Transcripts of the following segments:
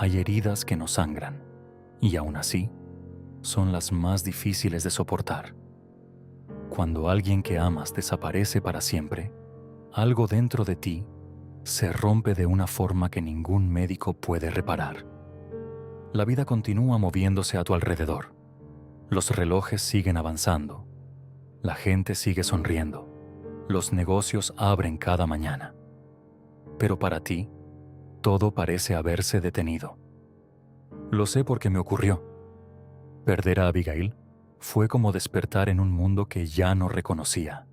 hay heridas que no sangran, y aún así, son las más difíciles de soportar. Cuando alguien que amas desaparece para siempre, algo dentro de ti se rompe de una forma que ningún médico puede reparar. La vida continúa moviéndose a tu alrededor. Los relojes siguen avanzando. La gente sigue sonriendo. Los negocios abren cada mañana. Pero para ti, todo parece haberse detenido. Lo sé porque me ocurrió. Perder a Abigail fue como despertar en un mundo que ya no reconocía.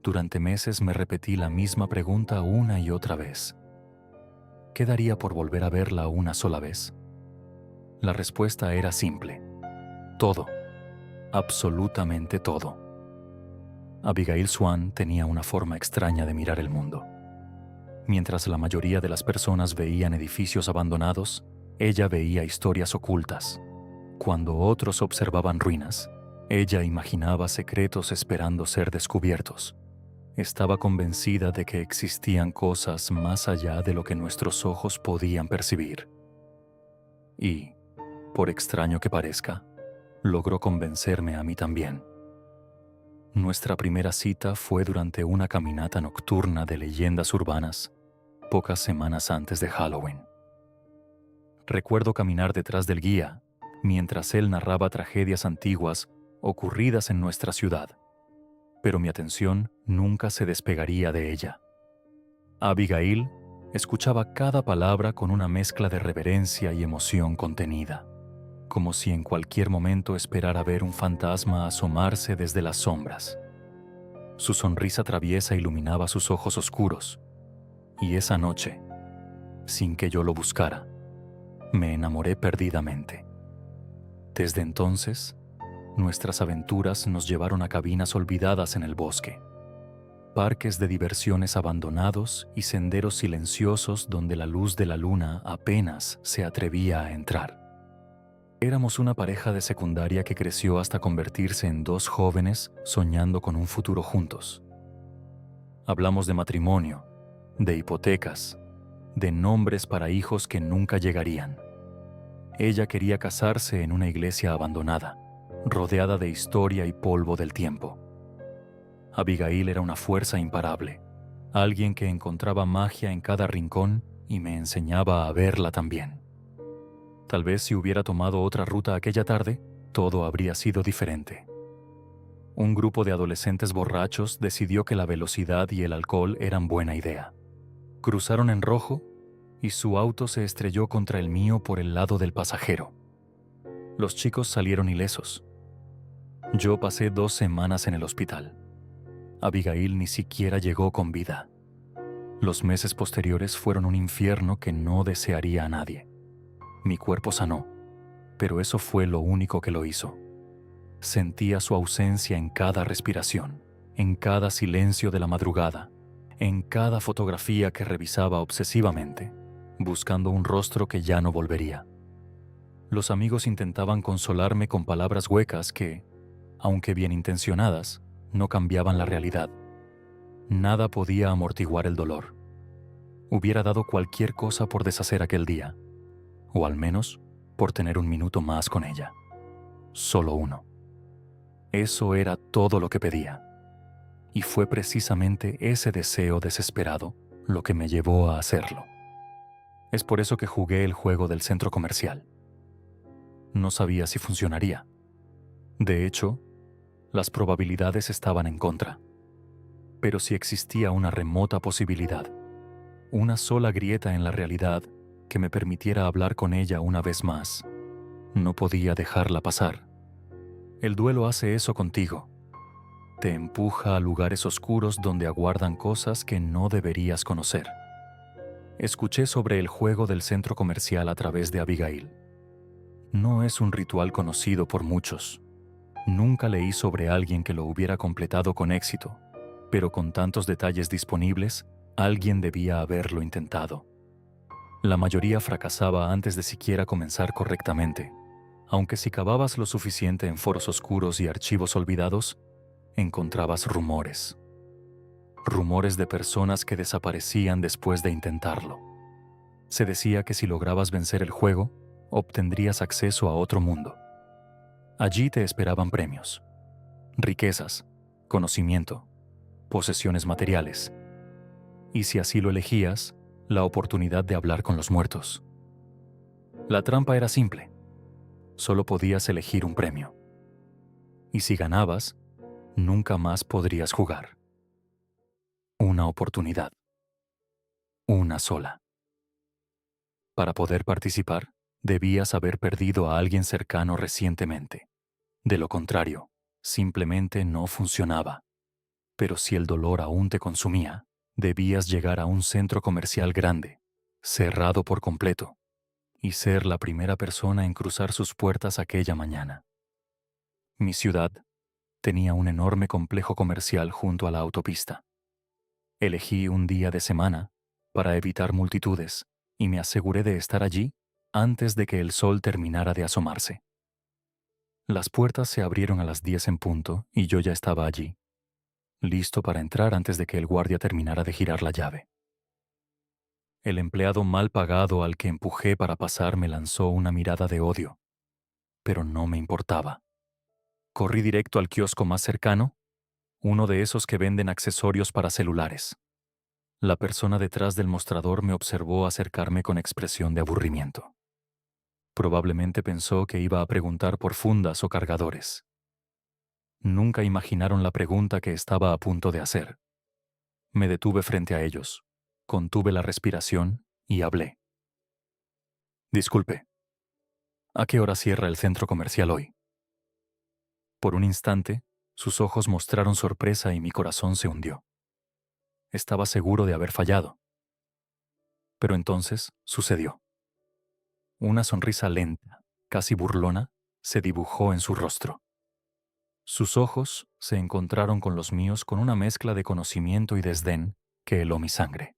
Durante meses me repetí la misma pregunta una y otra vez. ¿Qué daría por volver a verla una sola vez? La respuesta era simple. Todo. Absolutamente todo. Abigail Swan tenía una forma extraña de mirar el mundo. Mientras la mayoría de las personas veían edificios abandonados, ella veía historias ocultas. Cuando otros observaban ruinas, ella imaginaba secretos esperando ser descubiertos. Estaba convencida de que existían cosas más allá de lo que nuestros ojos podían percibir. Y, por extraño que parezca, logró convencerme a mí también. Nuestra primera cita fue durante una caminata nocturna de leyendas urbanas, pocas semanas antes de Halloween. Recuerdo caminar detrás del guía, mientras él narraba tragedias antiguas ocurridas en nuestra ciudad, pero mi atención nunca se despegaría de ella. Abigail escuchaba cada palabra con una mezcla de reverencia y emoción contenida, como si en cualquier momento esperara ver un fantasma asomarse desde las sombras. Su sonrisa traviesa iluminaba sus ojos oscuros, y esa noche, sin que yo lo buscara, me enamoré perdidamente. Desde entonces, nuestras aventuras nos llevaron a cabinas olvidadas en el bosque, parques de diversiones abandonados y senderos silenciosos donde la luz de la luna apenas se atrevía a entrar. Éramos una pareja de secundaria que creció hasta convertirse en dos jóvenes soñando con un futuro juntos. Hablamos de matrimonio, de hipotecas, de nombres para hijos que nunca llegarían. Ella quería casarse en una iglesia abandonada, rodeada de historia y polvo del tiempo. Abigail era una fuerza imparable, alguien que encontraba magia en cada rincón y me enseñaba a verla también. Tal vez si hubiera tomado otra ruta aquella tarde, todo habría sido diferente. Un grupo de adolescentes borrachos decidió que la velocidad y el alcohol eran buena idea. Cruzaron en rojo y su auto se estrelló contra el mío por el lado del pasajero. Los chicos salieron ilesos. Yo pasé 2 semanas en el hospital. Abigail ni siquiera llegó con vida. Los meses posteriores fueron un infierno que no desearía a nadie. Mi cuerpo sanó, pero eso fue lo único que lo hizo. Sentía su ausencia en cada respiración, en cada silencio de la madrugada, en cada fotografía que revisaba obsesivamente, buscando un rostro que ya no volvería. Los amigos intentaban consolarme con palabras huecas que, aunque bien intencionadas, no cambiaban la realidad. Nada podía amortiguar el dolor. Hubiera dado cualquier cosa por deshacer aquel día, o al menos por tener un minuto más con ella. Solo uno. Eso era todo lo que pedía. Y fue precisamente ese deseo desesperado lo que me llevó a hacerlo. Es por eso que jugué el juego del centro comercial. No sabía si funcionaría. De hecho, las probabilidades estaban en contra. Pero si existía una remota posibilidad, una sola grieta en la realidad que me permitiera hablar con ella una vez más, no podía dejarla pasar. El duelo hace eso contigo. Te empuja a lugares oscuros donde aguardan cosas que no deberías conocer. Escuché sobre el juego del centro comercial a través de Abigail. No es un ritual conocido por muchos. Nunca leí sobre alguien que lo hubiera completado con éxito, pero con tantos detalles disponibles, alguien debía haberlo intentado. La mayoría fracasaba antes de siquiera comenzar correctamente, aunque si cavabas lo suficiente en foros oscuros y archivos olvidados, encontrabas rumores. Rumores de personas que desaparecían después de intentarlo. Se decía que si lograbas vencer el juego, obtendrías acceso a otro mundo. Allí te esperaban premios, riquezas, conocimiento, posesiones materiales, y si así lo elegías, la oportunidad de hablar con los muertos. La trampa era simple. Solo podías elegir un premio. Y si ganabas, nunca más podrías jugar. Una oportunidad. Una sola. Para poder participar, debías haber perdido a alguien cercano recientemente. De lo contrario, simplemente no funcionaba. Pero si el dolor aún te consumía, debías llegar a un centro comercial grande, cerrado por completo, y ser la primera persona en cruzar sus puertas aquella mañana. Mi ciudad tenía un enorme complejo comercial junto a la autopista. Elegí un día de semana para evitar multitudes y me aseguré de estar allí antes de que el sol terminara de asomarse. Las puertas se abrieron a las 10 en punto y yo ya estaba allí, listo para entrar antes de que el guardia terminara de girar la llave. El empleado mal pagado al que empujé para pasar me lanzó una mirada de odio, pero no me importaba. Corrí directo al kiosco más cercano, uno de esos que venden accesorios para celulares. La persona detrás del mostrador me observó acercarme con expresión de aburrimiento. Probablemente pensó que iba a preguntar por fundas o cargadores. Nunca imaginaron la pregunta que estaba a punto de hacer. Me detuve frente a ellos, contuve la respiración y hablé. Disculpe, ¿a qué hora cierra el centro comercial hoy? Por un instante, sus ojos mostraron sorpresa y mi corazón se hundió. Estaba seguro de haber fallado. Pero entonces sucedió. Una sonrisa lenta, casi burlona, se dibujó en su rostro. Sus ojos se encontraron con los míos con una mezcla de conocimiento y desdén que heló mi sangre.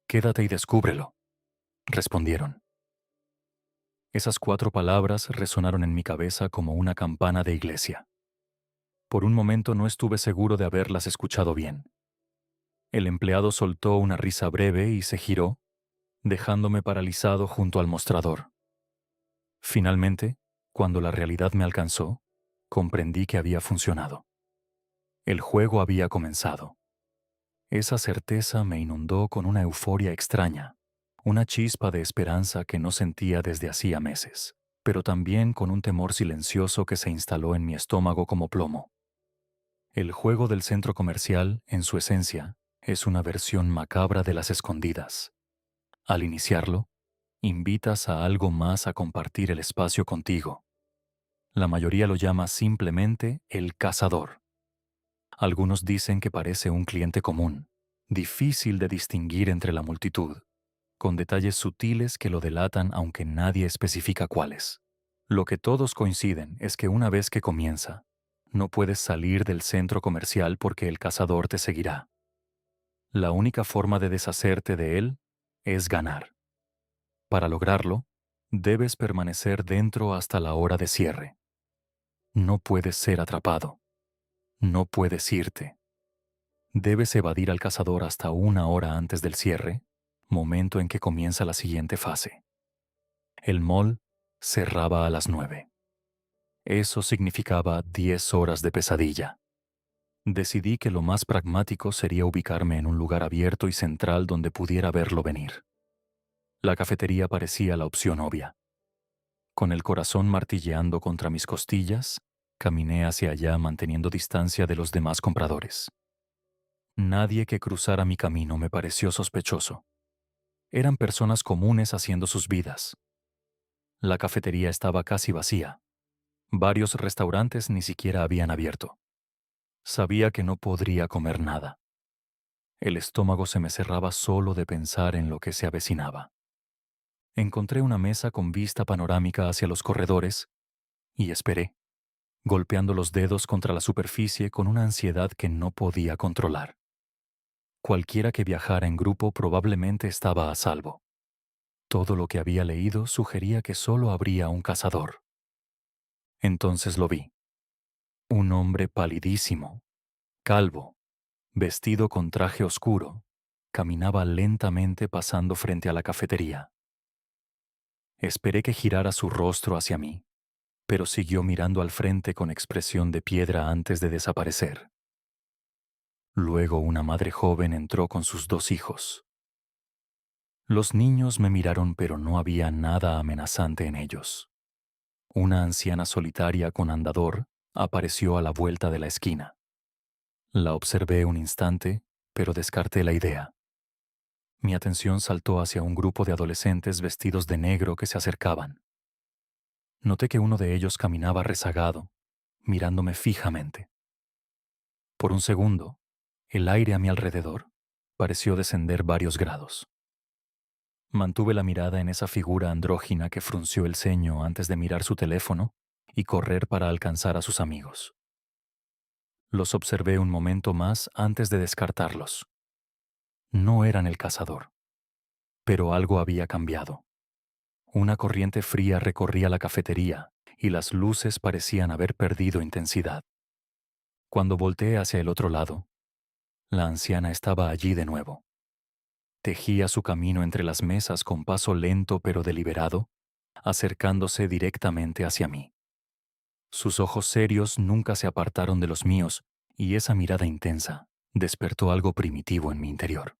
Quédate y descúbrelo, respondieron. Esas 4 palabras resonaron en mi cabeza como una campana de iglesia. Por un momento no estuve seguro de haberlas escuchado bien. El empleado soltó una risa breve y se giró, dejándome paralizado junto al mostrador. Finalmente, cuando la realidad me alcanzó, comprendí que había funcionado. El juego había comenzado. Esa certeza me inundó con una euforia extraña, una chispa de esperanza que no sentía desde hacía meses, pero también con un temor silencioso que se instaló en mi estómago como plomo. El juego del centro comercial, en su esencia, es una versión macabra de las escondidas. Al iniciarlo, invitas a algo más a compartir el espacio contigo. La mayoría lo llama simplemente el cazador. Algunos dicen que parece un cliente común, difícil de distinguir entre la multitud, con detalles sutiles que lo delatan aunque nadie especifica cuáles. Lo que todos coinciden es que una vez que comienza, no puedes salir del centro comercial porque el cazador te seguirá. La única forma de deshacerte de él es ganar. Para lograrlo, debes permanecer dentro hasta la hora de cierre. No puedes ser atrapado. No puedes irte. Debes evadir al cazador hasta 1 hora antes del cierre, momento en que comienza la siguiente fase. El mall cerraba a las 9. Eso significaba 10 horas de pesadilla. Decidí que lo más pragmático sería ubicarme en un lugar abierto y central donde pudiera verlo venir. La cafetería parecía la opción obvia. Con el corazón martilleando contra mis costillas, caminé hacia allá manteniendo distancia de los demás compradores. Nadie que cruzara mi camino me pareció sospechoso. Eran personas comunes haciendo sus vidas. La cafetería estaba casi vacía. Varios restaurantes ni siquiera habían abierto. Sabía que no podría comer nada. El estómago se me cerraba solo de pensar en lo que se avecinaba. Encontré una mesa con vista panorámica hacia los corredores y esperé, golpeando los dedos contra la superficie con una ansiedad que no podía controlar. Cualquiera que viajara en grupo probablemente estaba a salvo. Todo lo que había leído sugería que solo habría un cazador. Entonces lo vi. Un hombre palidísimo, calvo, vestido con traje oscuro, caminaba lentamente pasando frente a la cafetería. Esperé que girara su rostro hacia mí, pero siguió mirando al frente con expresión de piedra antes de desaparecer. Luego una madre joven entró con sus 2 hijos. Los niños me miraron, pero no había nada amenazante en ellos. Una anciana solitaria con andador apareció a la vuelta de la esquina. La observé un instante, pero descarté la idea. Mi atención saltó hacia un grupo de adolescentes vestidos de negro que se acercaban. Noté que uno de ellos caminaba rezagado, mirándome fijamente. Por un segundo, el aire a mi alrededor pareció descender varios grados. Mantuve la mirada en esa figura andrógina que frunció el ceño antes de mirar su teléfono y correr para alcanzar a sus amigos. Los observé un momento más antes de descartarlos. No eran el cazador, pero algo había cambiado. Una corriente fría recorría la cafetería y las luces parecían haber perdido intensidad. Cuando volteé hacia el otro lado, la anciana estaba allí de nuevo. Tejía su camino entre las mesas con paso lento pero deliberado, acercándose directamente hacia mí. Sus ojos serios nunca se apartaron de los míos y esa mirada intensa despertó algo primitivo en mi interior.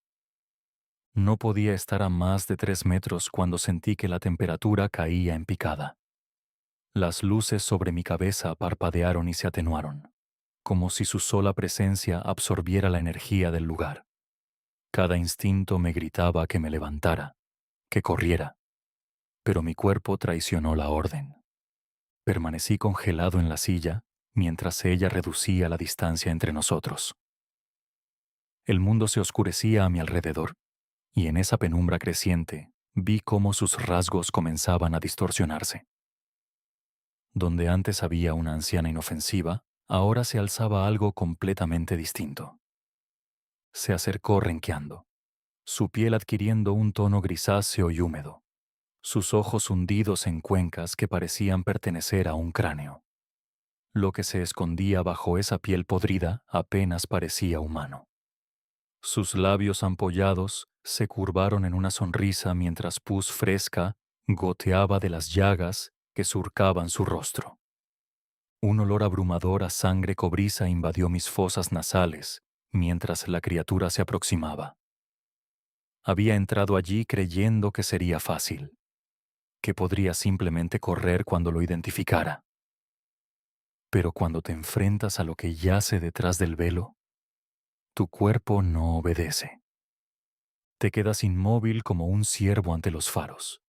No podía estar a más de 3 metros cuando sentí que la temperatura caía en picada. Las luces sobre mi cabeza parpadearon y se atenuaron, como si su sola presencia absorbiera la energía del lugar. Cada instinto me gritaba que me levantara, que corriera, pero mi cuerpo traicionó la orden. Permanecí congelado en la silla mientras ella reducía la distancia entre nosotros. El mundo se oscurecía a mi alrededor, y en esa penumbra creciente vi cómo sus rasgos comenzaban a distorsionarse. Donde antes había una anciana inofensiva, ahora se alzaba algo completamente distinto. Se acercó renqueando, su piel adquiriendo un tono grisáceo y húmedo, sus ojos hundidos en cuencas que parecían pertenecer a un cráneo. Lo que se escondía bajo esa piel podrida apenas parecía humano. Sus labios ampollados se curvaron en una sonrisa mientras pus fresca goteaba de las llagas que surcaban su rostro. Un olor abrumador a sangre cobriza invadió mis fosas nasales mientras la criatura se aproximaba. Había entrado allí creyendo que sería fácil, que podría simplemente correr cuando lo identificara. Pero cuando te enfrentas a lo que yace detrás del velo, tu cuerpo no obedece. Te quedas inmóvil como un ciervo ante los faros,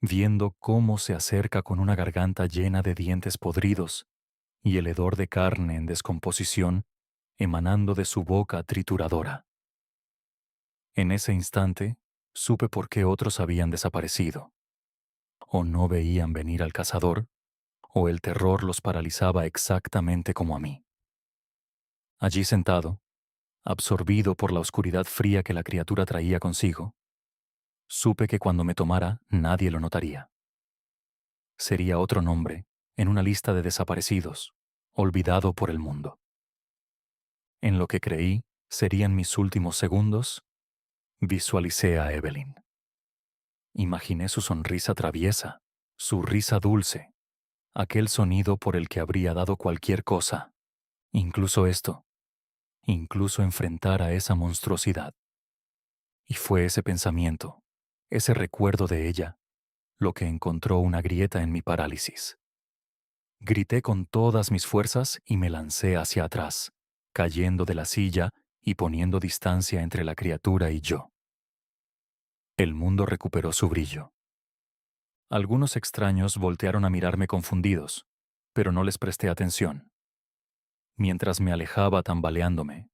viendo cómo se acerca con una garganta llena de dientes podridos y el hedor de carne en descomposición emanando de su boca trituradora. En ese instante, supe por qué otros habían desaparecido. O no veían venir al cazador, o el terror los paralizaba exactamente como a mí. Allí sentado, absorbido por la oscuridad fría que la criatura traía consigo, supe que cuando me tomara nadie lo notaría. Sería otro nombre en una lista de desaparecidos, olvidado por el mundo. En lo que creí serían mis últimos segundos, visualicé a Evelyn. Imaginé su sonrisa traviesa, su risa dulce, aquel sonido por el que habría dado cualquier cosa, incluso esto, incluso enfrentar a esa monstruosidad. Y fue ese pensamiento, ese recuerdo de ella, lo que encontró una grieta en mi parálisis. Grité con todas mis fuerzas y me lancé hacia atrás, cayendo de la silla y poniendo distancia entre la criatura y yo. El mundo recuperó su brillo. Algunos extraños voltearon a mirarme confundidos, pero no les presté atención. Mientras me alejaba tambaleándome,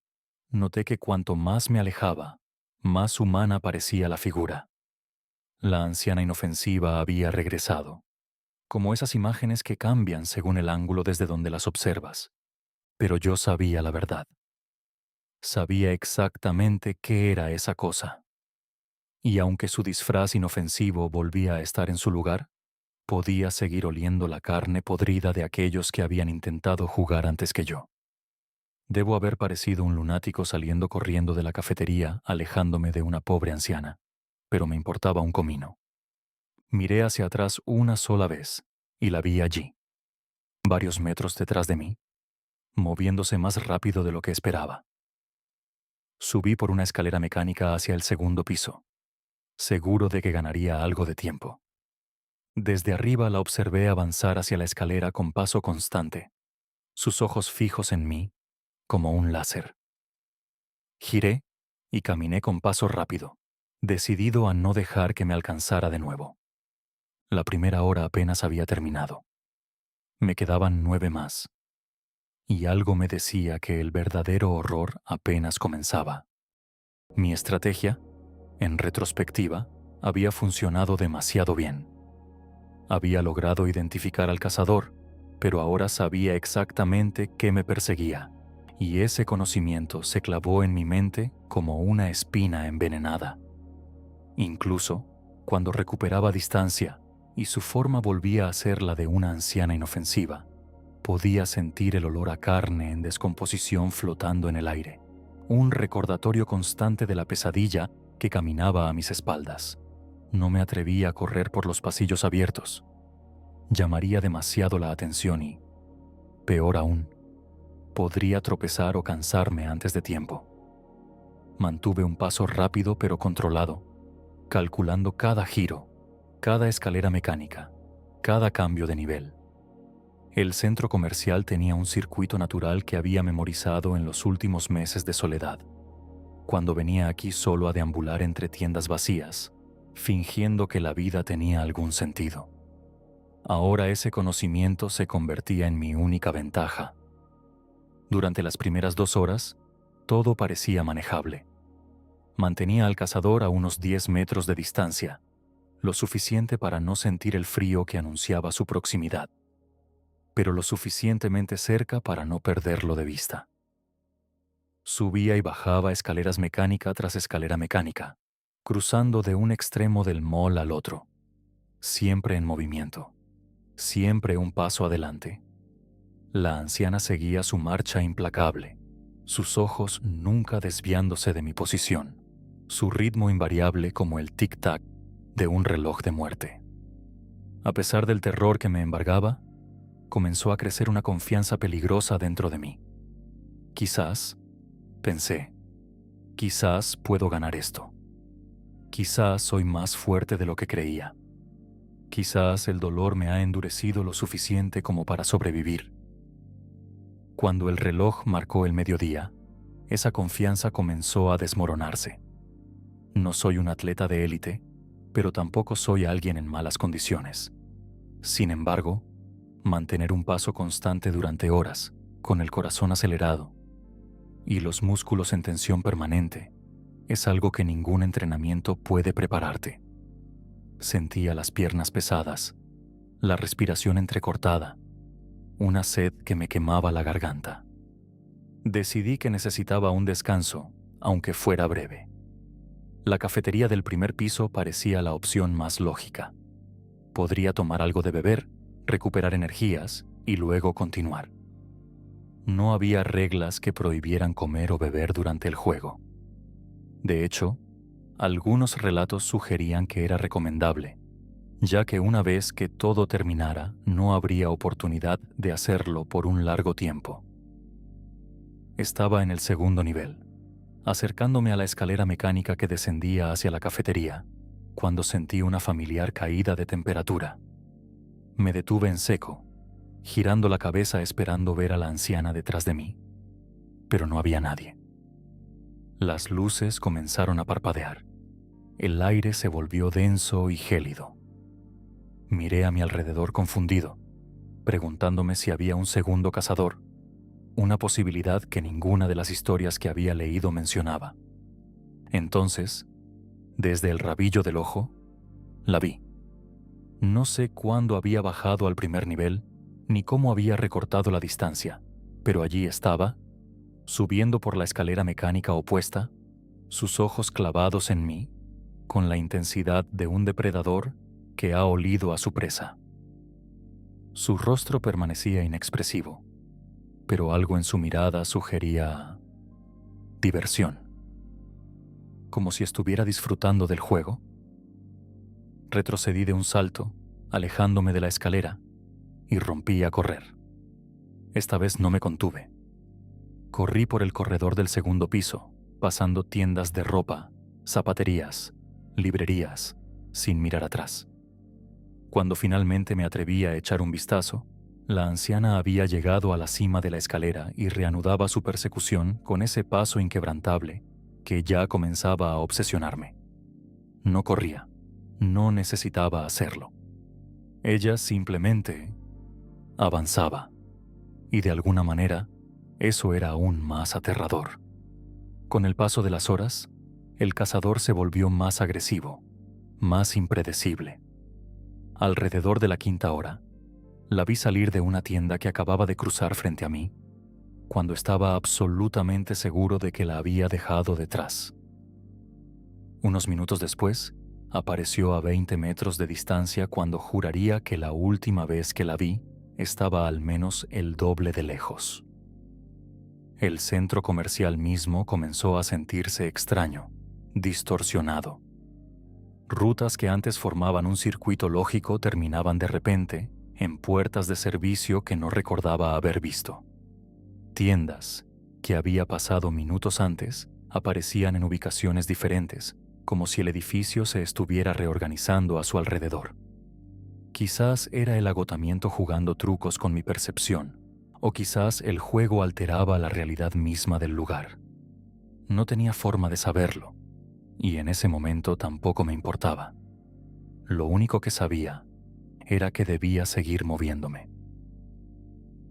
noté que cuanto más me alejaba, más humana parecía la figura. La anciana inofensiva había regresado, como esas imágenes que cambian según el ángulo desde donde las observas. Pero yo sabía la verdad. Sabía exactamente qué era esa cosa. Y aunque su disfraz inofensivo volvía a estar en su lugar, podía seguir oliendo la carne podrida de aquellos que habían intentado jugar antes que yo. Debo haber parecido un lunático saliendo corriendo de la cafetería, alejándome de una pobre anciana, pero me importaba un comino. Miré hacia atrás una sola vez y la vi allí, varios metros detrás de mí, moviéndose más rápido de lo que esperaba. Subí por una escalera mecánica hacia el segundo piso, seguro de que ganaría algo de tiempo. Desde arriba la observé avanzar hacia la escalera con paso constante, sus ojos fijos en mí como un láser. Giré y caminé con paso rápido, decidido a no dejar que me alcanzara de nuevo. La primera hora apenas había terminado. Me quedaban 9 más, y algo me decía que el verdadero horror apenas comenzaba. Mi estrategia, en retrospectiva, había funcionado demasiado bien. Había logrado identificar al cazador, pero ahora sabía exactamente qué me perseguía, y ese conocimiento se clavó en mi mente como una espina envenenada. Incluso, cuando recuperaba distancia y su forma volvía a ser la de una anciana inofensiva, podía sentir el olor a carne en descomposición flotando en el aire, un recordatorio constante de la pesadilla que caminaba a mis espaldas. No me atrevía a correr por los pasillos abiertos. Llamaría demasiado la atención y, peor aún, podría tropezar o cansarme antes de tiempo. Mantuve un paso rápido pero controlado, calculando cada giro, cada escalera mecánica, cada cambio de nivel. El centro comercial tenía un circuito natural que había memorizado en los últimos meses de soledad, cuando venía aquí solo a deambular entre tiendas vacías, fingiendo que la vida tenía algún sentido. Ahora ese conocimiento se convertía en mi única ventaja. Durante las primeras 2 horas, todo parecía manejable. Mantenía al cazador a unos 10 metros de distancia, lo suficiente para no sentir el frío que anunciaba su proximidad, pero lo suficientemente cerca para no perderlo de vista. Subía y bajaba escaleras mecánica tras escalera mecánica, cruzando de un extremo del mall al otro, siempre en movimiento, siempre un paso adelante. La anciana seguía su marcha implacable, sus ojos nunca desviándose de mi posición, su ritmo invariable como el tic-tac de un reloj de muerte. A pesar del terror que me embargaba, comenzó a crecer una confianza peligrosa dentro de mí. Quizás, pensé, quizás puedo ganar esto. Quizás soy más fuerte de lo que creía. Quizás el dolor me ha endurecido lo suficiente como para sobrevivir. Cuando el reloj marcó el mediodía, esa confianza comenzó a desmoronarse. No soy un atleta de élite, pero tampoco soy alguien en malas condiciones. Sin embargo, mantener un paso constante durante horas, con el corazón acelerado y los músculos en tensión permanente, es algo que ningún entrenamiento puede prepararte. Sentía las piernas pesadas, la respiración entrecortada, una sed que me quemaba la garganta. Decidí que necesitaba un descanso, aunque fuera breve. La cafetería del primer piso parecía la opción más lógica. Podría tomar algo de beber, recuperar energías y luego continuar. No había reglas que prohibieran comer o beber durante el juego. De hecho, algunos relatos sugerían que era recomendable, ya que una vez que todo terminara no habría oportunidad de hacerlo por un largo tiempo. Estaba en el segundo nivel, acercándome a la escalera mecánica que descendía hacia la cafetería, cuando sentí una familiar caída de temperatura. Me detuve en seco, girando la cabeza esperando ver a la anciana detrás de mí, pero no había nadie. Las luces comenzaron a parpadear. El aire se volvió denso y gélido. Miré a mi alrededor confundido, preguntándome si había un segundo cazador, una posibilidad que ninguna de las historias que había leído mencionaba. Entonces, desde el rabillo del ojo, la vi. No sé cuándo había bajado al primer nivel, ni cómo había recortado la distancia, pero allí estaba, subiendo por la escalera mecánica opuesta, sus ojos clavados en mí, con la intensidad de un depredador que ha olido a su presa. Su rostro permanecía inexpresivo, pero algo en su mirada sugería diversión, como si estuviera disfrutando del juego. Retrocedí de un salto, alejándome de la escalera, y rompí a correr. Esta vez no me contuve. Corrí por el corredor del segundo piso, pasando tiendas de ropa, zapaterías, librerías, sin mirar atrás. Cuando finalmente me atreví a echar un vistazo, la anciana había llegado a la cima de la escalera y reanudaba su persecución con ese paso inquebrantable que ya comenzaba a obsesionarme. No corría, no necesitaba hacerlo. Ella simplemente avanzaba, y de alguna manera, eso era aún más aterrador. Con el paso de las horas, el cazador se volvió más agresivo, más impredecible. Alrededor de la quinta hora, la vi salir de una tienda que acababa de cruzar frente a mí, cuando estaba absolutamente seguro de que la había dejado detrás. Unos minutos después, apareció a 20 metros de distancia cuando juraría que la última vez que la vi estaba al menos el doble de lejos. El centro comercial mismo comenzó a sentirse extraño, distorsionado. Rutas que antes formaban un circuito lógico terminaban de repente en puertas de servicio que no recordaba haber visto. Tiendas que había pasado minutos antes aparecían en ubicaciones diferentes, como si el edificio se estuviera reorganizando a su alrededor. Quizás era el agotamiento jugando trucos con mi percepción, o quizás el juego alteraba la realidad misma del lugar. No tenía forma de saberlo, y en ese momento tampoco me importaba. Lo único que sabía era que debía seguir moviéndome.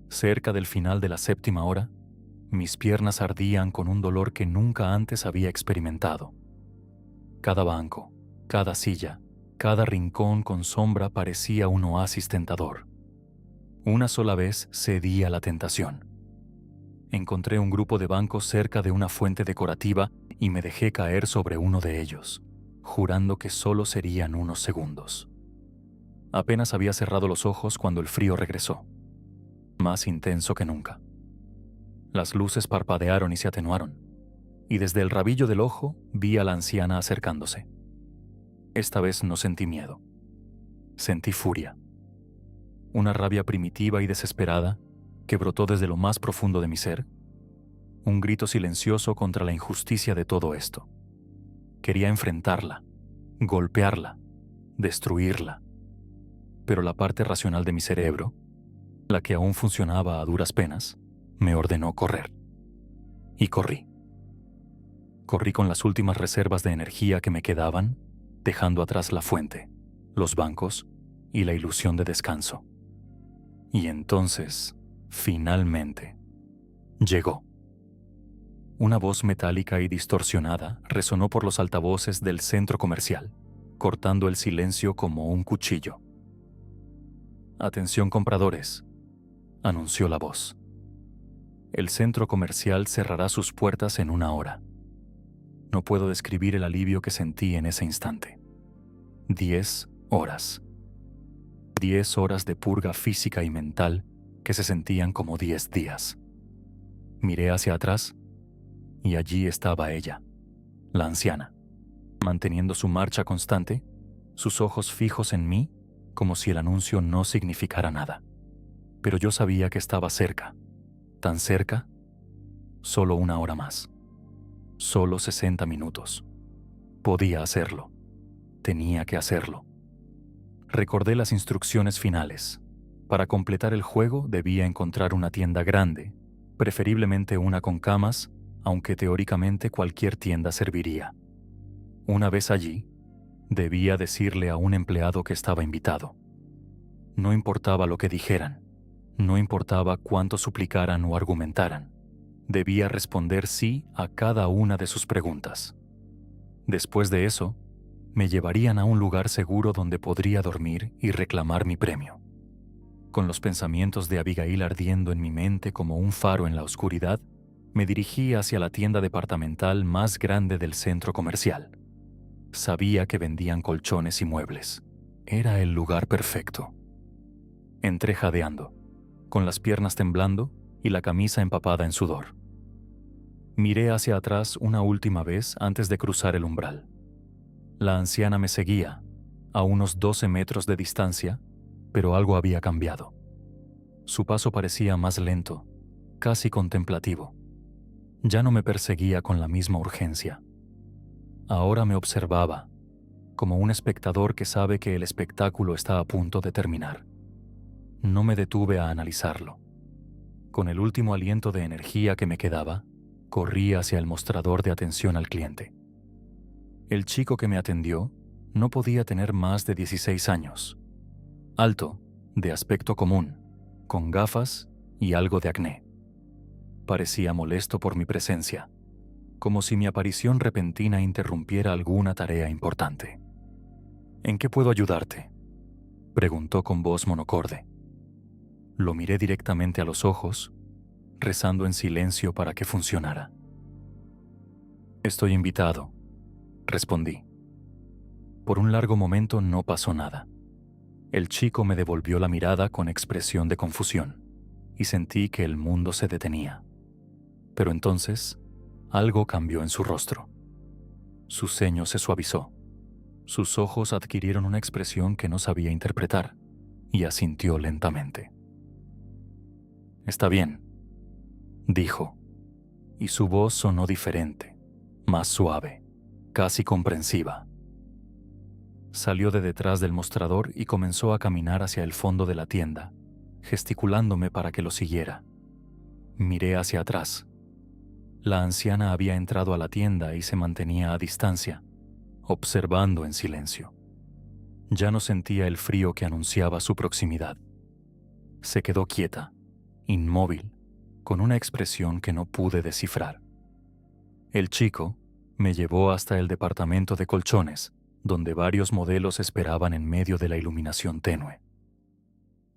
Cerca del final de la séptima hora, mis piernas ardían con un dolor que nunca antes había experimentado. Cada banco, cada silla, cada rincón con sombra parecía un oasis tentador. Una sola vez cedí a la tentación. Encontré un grupo de bancos cerca de una fuente decorativa y me dejé caer sobre uno de ellos, jurando que solo serían unos segundos. Apenas había cerrado los ojos cuando el frío regresó, más intenso que nunca. Las luces parpadearon y se atenuaron, y desde el rabillo del ojo vi a la anciana acercándose. Esta vez no sentí miedo. Sentí furia. Una rabia primitiva y desesperada que brotó desde lo más profundo de mi ser. Un grito silencioso contra la injusticia de todo esto. Quería enfrentarla, golpearla, destruirla. Pero la parte racional de mi cerebro, la que aún funcionaba a duras penas, me ordenó correr. Y corrí. Corrí con las últimas reservas de energía que me quedaban, dejando atrás la fuente, los bancos y la ilusión de descanso. Y entonces, finalmente, llegó. Una voz metálica y distorsionada resonó por los altavoces del centro comercial, cortando el silencio como un cuchillo. «Atención compradores», anunció la voz. «El centro comercial cerrará sus puertas en 1 hora». No puedo describir el alivio que sentí en ese instante. 10 horas. 10 horas de purga física y mental que se sentían como 10 días. Miré hacia atrás y allí estaba ella, la anciana, manteniendo su marcha constante, sus ojos fijos en mí como si el anuncio no significara nada. Pero yo sabía que estaba cerca, tan cerca, solo 1 hora más, solo 60 minutos. Podía hacerlo, tenía que hacerlo. Recordé las instrucciones finales. Para completar el juego debía encontrar una tienda grande, preferiblemente una con camas, aunque teóricamente cualquier tienda serviría. Una vez allí, debía decirle a un empleado que estaba invitado. No importaba lo que dijeran, no importaba cuánto suplicaran o argumentaran, debía responder sí a cada una de sus preguntas. Después de eso, me llevarían a un lugar seguro donde podría dormir y reclamar mi premio. Con los pensamientos de Abigail ardiendo en mi mente como un faro en la oscuridad, me dirigí hacia la tienda departamental más grande del centro comercial. Sabía que vendían colchones y muebles. Era el lugar perfecto. Entré jadeando, con las piernas temblando y la camisa empapada en sudor. Miré hacia atrás una última vez antes de cruzar el umbral. La anciana me seguía, a unos 12 metros de distancia, pero algo había cambiado. Su paso parecía más lento, casi contemplativo. Ya no me perseguía con la misma urgencia. Ahora me observaba, como un espectador que sabe que el espectáculo está a punto de terminar. No me detuve a analizarlo. Con el último aliento de energía que me quedaba, corrí hacia el mostrador de atención al cliente. El chico que me atendió no podía tener más de 16 años. Alto, de aspecto común, con gafas y algo de acné. Parecía molesto por mi presencia, como si mi aparición repentina interrumpiera alguna tarea importante. ¿En qué puedo ayudarte?, preguntó con voz monocorde. Lo miré directamente a los ojos, rezando en silencio para que funcionara. Estoy invitado, respondí. Por un largo momento no pasó nada. El chico me devolvió la mirada con expresión de confusión y sentí que el mundo se detenía. Pero entonces, algo cambió en su rostro. Su ceño se suavizó. Sus ojos adquirieron una expresión que no sabía interpretar y asintió lentamente. Está bien, dijo, y su voz sonó diferente, más suave, casi comprensiva. Salió de detrás del mostrador y comenzó a caminar hacia el fondo de la tienda, gesticulándome para que lo siguiera. Miré hacia atrás. La anciana había entrado a la tienda y se mantenía a distancia, observando en silencio. Ya no sentía el frío que anunciaba su proximidad. Se quedó quieta, inmóvil, con una expresión que no pude descifrar. El chico me llevó hasta el departamento de colchones, donde varios modelos esperaban en medio de la iluminación tenue.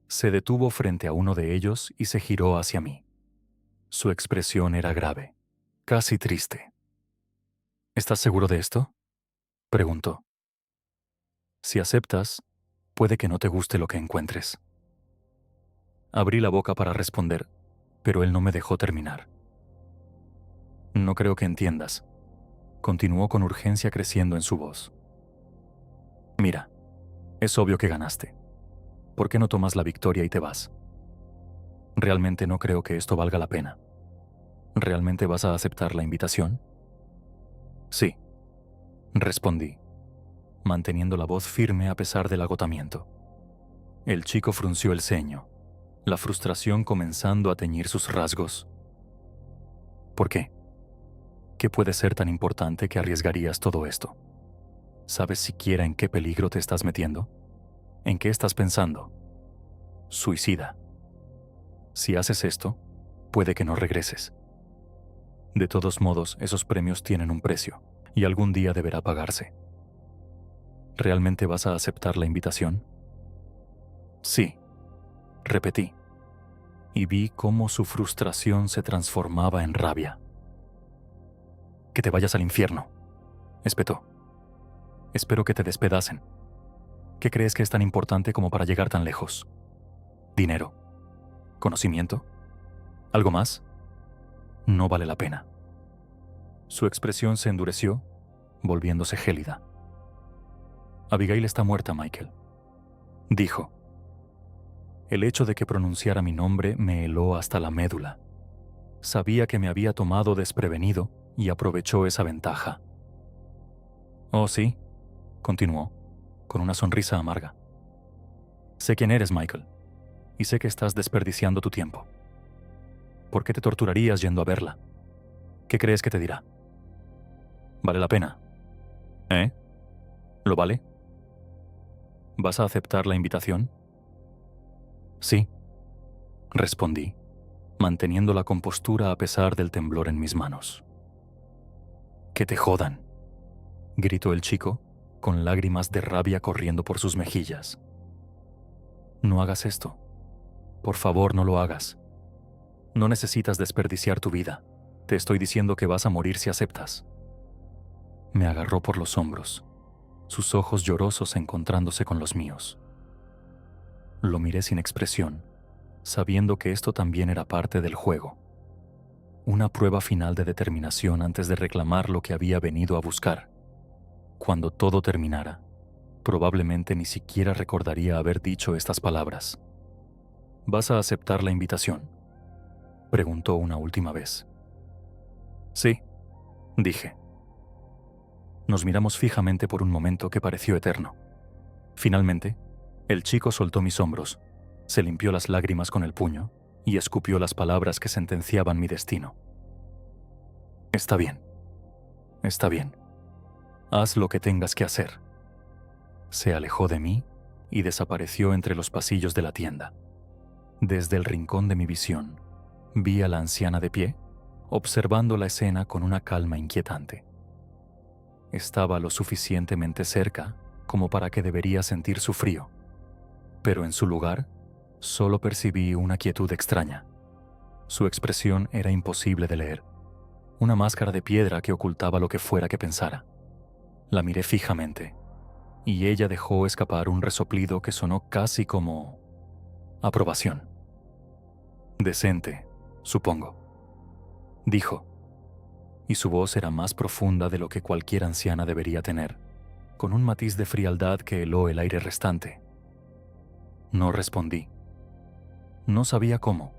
Se detuvo frente a uno de ellos y se giró hacia mí. Su expresión era grave, casi triste. ¿Estás seguro de esto?, preguntó. Si aceptas, puede que no te guste lo que encuentres. Abrí la boca para responder, pero él no me dejó terminar. No creo que entiendas, continuó con urgencia creciendo en su voz. Mira, es obvio que ganaste. ¿Por qué no tomas la victoria y te vas? Realmente no creo que esto valga la pena. ¿Realmente vas a aceptar la invitación? Sí, respondí, manteniendo la voz firme a pesar del agotamiento. El chico frunció el ceño, la frustración comenzando a teñir sus rasgos. ¿Por qué? ¿Qué puede ser tan importante que arriesgarías todo esto? ¿Sabes siquiera en qué peligro te estás metiendo? ¿En qué estás pensando? Suicida. Si haces esto, puede que no regreses. De todos modos, esos premios tienen un precio, y algún día deberá pagarse. ¿Realmente vas a aceptar la invitación? Sí, repetí, y vi cómo su frustración se transformaba en rabia. Que te vayas al infierno, espetó. Espero que te despedacen. ¿Qué crees que es tan importante como para llegar tan lejos? ¿Dinero? ¿Conocimiento? ¿Algo más? No vale la pena. Su expresión se endureció, volviéndose gélida. Abigail está muerta, Michael, dijo. El hecho de que pronunciara mi nombre me heló hasta la médula. Sabía que me había tomado desprevenido y aprovechó esa ventaja. Oh, sí, continuó, con una sonrisa amarga. Sé quién eres, Michael, y sé que estás desperdiciando tu tiempo. ¿Por qué te torturarías yendo a verla? ¿Qué crees que te dirá? ¿Vale la pena? ¿Eh? ¿Lo vale? ¿Vas a aceptar la invitación? Sí, respondí, manteniendo la compostura a pesar del temblor en mis manos. Que te jodan, gritó el chico, con lágrimas de rabia corriendo por sus mejillas. No hagas esto. Por favor, no lo hagas. No necesitas desperdiciar tu vida. Te estoy diciendo que vas a morir si aceptas. Me agarró por los hombros, sus ojos llorosos encontrándose con los míos. Lo miré sin expresión, sabiendo que esto también era parte del juego. Una prueba final de determinación antes de reclamar lo que había venido a buscar. Cuando todo terminara, probablemente ni siquiera recordaría haber dicho estas palabras. ¿Vas a aceptar la invitación?, preguntó una última vez. Sí, dije. Nos miramos fijamente por un momento que pareció eterno. Finalmente, el chico soltó mis hombros, se limpió las lágrimas con el puño y escupió las palabras que sentenciaban mi destino. Está bien. Está bien. Haz lo que tengas que hacer. Se alejó de mí y desapareció entre los pasillos de la tienda. Desde el rincón de mi visión, vi a la anciana de pie, observando la escena con una calma inquietante. Estaba lo suficientemente cerca como para que debería sentir su frío, pero en su lugar solo percibí una quietud extraña. Su expresión era imposible de leer, una máscara de piedra que ocultaba lo que fuera que pensara. La miré fijamente, y ella dejó escapar un resoplido que sonó casi como aprobación. Decente, supongo, dijo, y su voz era más profunda de lo que cualquier anciana debería tener, con un matiz de frialdad que heló el aire restante. No respondí. No sabía cómo,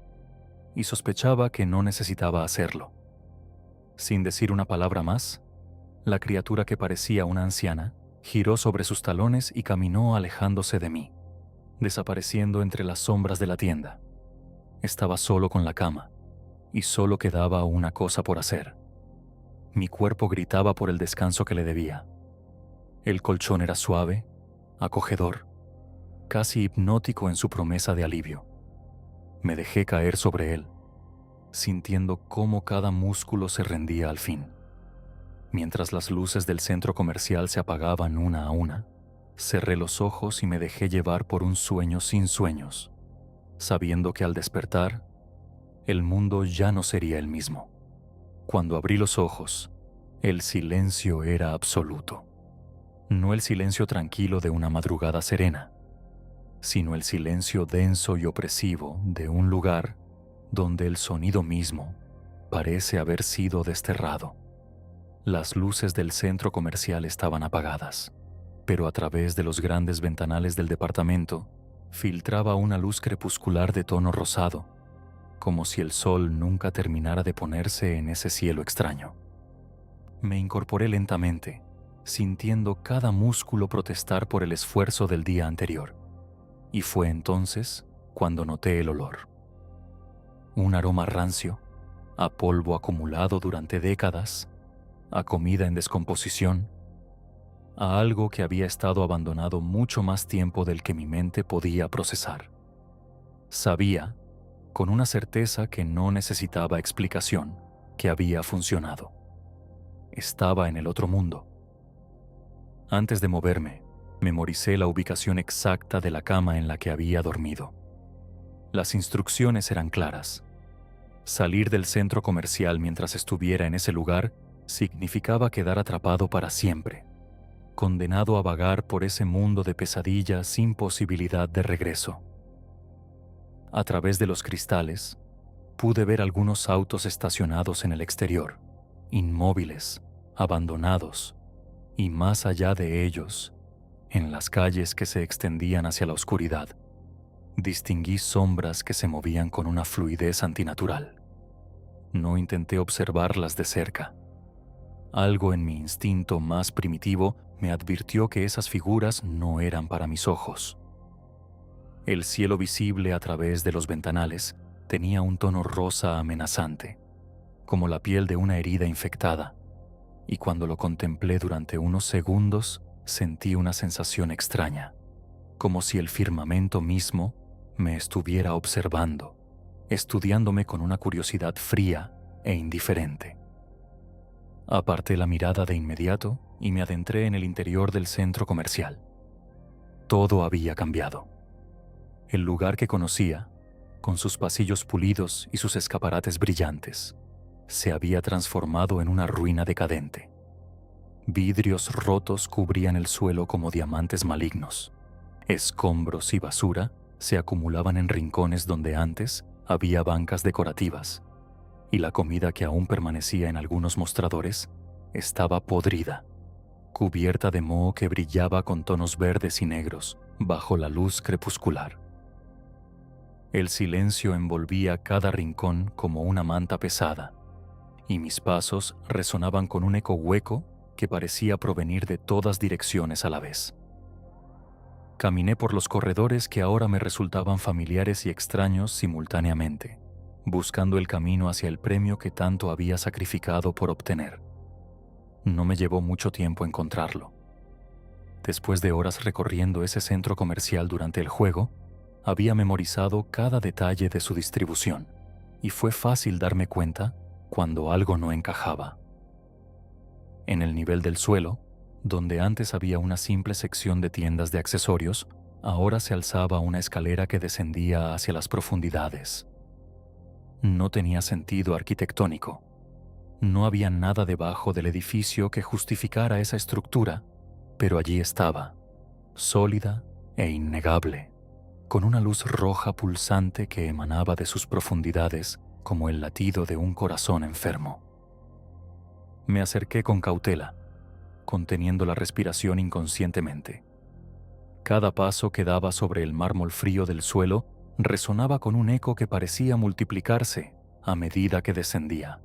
y sospechaba que no necesitaba hacerlo. Sin decir una palabra más, la criatura que parecía una anciana giró sobre sus talones y caminó alejándose de mí, desapareciendo entre las sombras de la tienda. Estaba solo con la cama, y solo quedaba una cosa por hacer. Mi cuerpo gritaba por el descanso que le debía. El colchón era suave, acogedor, casi hipnótico en su promesa de alivio. Me dejé caer sobre él, sintiendo cómo cada músculo se rendía al fin. Mientras las luces del centro comercial se apagaban una a una, cerré los ojos y me dejé llevar por un sueño sin sueños, sabiendo que al despertar, el mundo ya no sería el mismo. Cuando abrí los ojos, el silencio era absoluto. No el silencio tranquilo de una madrugada serena, sino el silencio denso y opresivo de un lugar donde el sonido mismo parece haber sido desterrado. Las luces del centro comercial estaban apagadas, pero a través de los grandes ventanales del departamento filtraba una luz crepuscular de tono rosado, como si el sol nunca terminara de ponerse en ese cielo extraño. Me incorporé lentamente, sintiendo cada músculo protestar por el esfuerzo del día anterior, y fue entonces cuando noté el olor. Un aroma rancio, a polvo acumulado durante décadas, a comida en descomposición, a algo que había estado abandonado mucho más tiempo del que mi mente podía procesar. Sabía, con una certeza que no necesitaba explicación, que había funcionado. Estaba en el otro mundo. Antes de moverme, memoricé la ubicación exacta de la cama en la que había dormido. Las instrucciones eran claras. Salir del centro comercial mientras estuviera en ese lugar significaba quedar atrapado para siempre, condenado a vagar por ese mundo de pesadillas sin posibilidad de regreso. A través de los cristales, pude ver algunos autos estacionados en el exterior, inmóviles, abandonados, y más allá de ellos, en las calles que se extendían hacia la oscuridad, distinguí sombras que se movían con una fluidez antinatural. No intenté observarlas de cerca. Algo en mi instinto más primitivo me advirtió que esas figuras no eran para mis ojos. El cielo visible a través de los ventanales tenía un tono rosa amenazante, como la piel de una herida infectada, y cuando lo contemplé durante unos segundos sentí una sensación extraña, como si el firmamento mismo me estuviera observando, estudiándome con una curiosidad fría e indiferente. Aparté la mirada de inmediato y me adentré en el interior del centro comercial. Todo había cambiado. El lugar que conocía, con sus pasillos pulidos y sus escaparates brillantes, se había transformado en una ruina decadente. Vidrios rotos cubrían el suelo como diamantes malignos. Escombros y basura se acumulaban en rincones donde antes había bancas decorativas, y la comida que aún permanecía en algunos mostradores estaba podrida, cubierta de moho que brillaba con tonos verdes y negros bajo la luz crepuscular. El silencio envolvía cada rincón como una manta pesada, y mis pasos resonaban con un eco hueco que parecía provenir de todas direcciones a la vez. Caminé por los corredores que ahora me resultaban familiares y extraños simultáneamente, buscando el camino hacia el premio que tanto había sacrificado por obtener. No me llevó mucho tiempo encontrarlo. Después de horas recorriendo ese centro comercial durante el juego, había memorizado cada detalle de su distribución, y fue fácil darme cuenta cuando algo no encajaba. En el nivel del suelo, donde antes había una simple sección de tiendas de accesorios, ahora se alzaba una escalera que descendía hacia las profundidades. No tenía sentido arquitectónico. No había nada debajo del edificio que justificara esa estructura, pero allí estaba, sólida e innegable, con una luz roja pulsante que emanaba de sus profundidades como el latido de un corazón enfermo. Me acerqué con cautela, conteniendo la respiración inconscientemente. Cada paso que daba sobre el mármol frío del suelo resonaba con un eco que parecía multiplicarse a medida que descendía.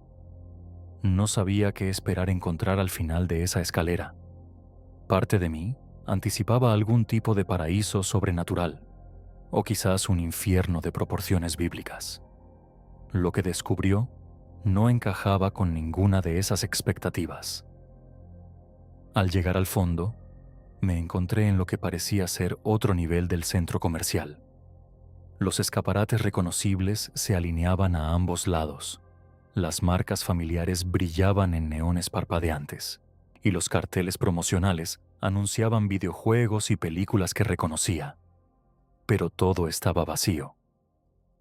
No sabía qué esperar encontrar al final de esa escalera. Parte de mí anticipaba algún tipo de paraíso sobrenatural, o quizás un infierno de proporciones bíblicas. Lo que descubrió no encajaba con ninguna de esas expectativas. Al llegar al fondo, me encontré en lo que parecía ser otro nivel del centro comercial. Los escaparates reconocibles se alineaban a ambos lados. Las marcas familiares brillaban en neones parpadeantes, y los carteles promocionales anunciaban videojuegos y películas que reconocía. Pero todo estaba vacío.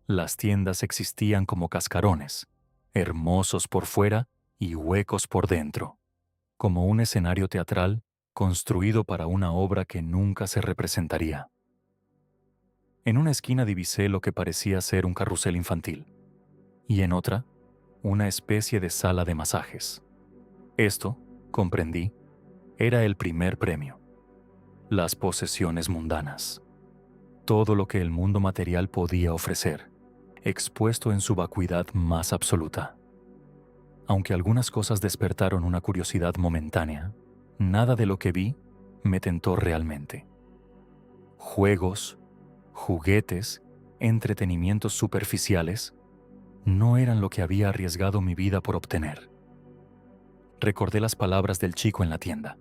Las tiendas existían como cascarones, hermosos por fuera y huecos por dentro, como un escenario teatral construido para una obra que nunca se representaría. En una esquina divisé lo que parecía ser un carrusel infantil, y en otra, una especie de sala de masajes. Esto, comprendí, era el primer premio: las posesiones mundanas. Todo lo que el mundo material podía ofrecer, expuesto en su vacuidad más absoluta. Aunque algunas cosas despertaron una curiosidad momentánea, nada de lo que vi me tentó realmente. Juegos, juguetes, entretenimientos superficiales no eran lo que había arriesgado mi vida por obtener. Recordé las palabras del chico en la tienda.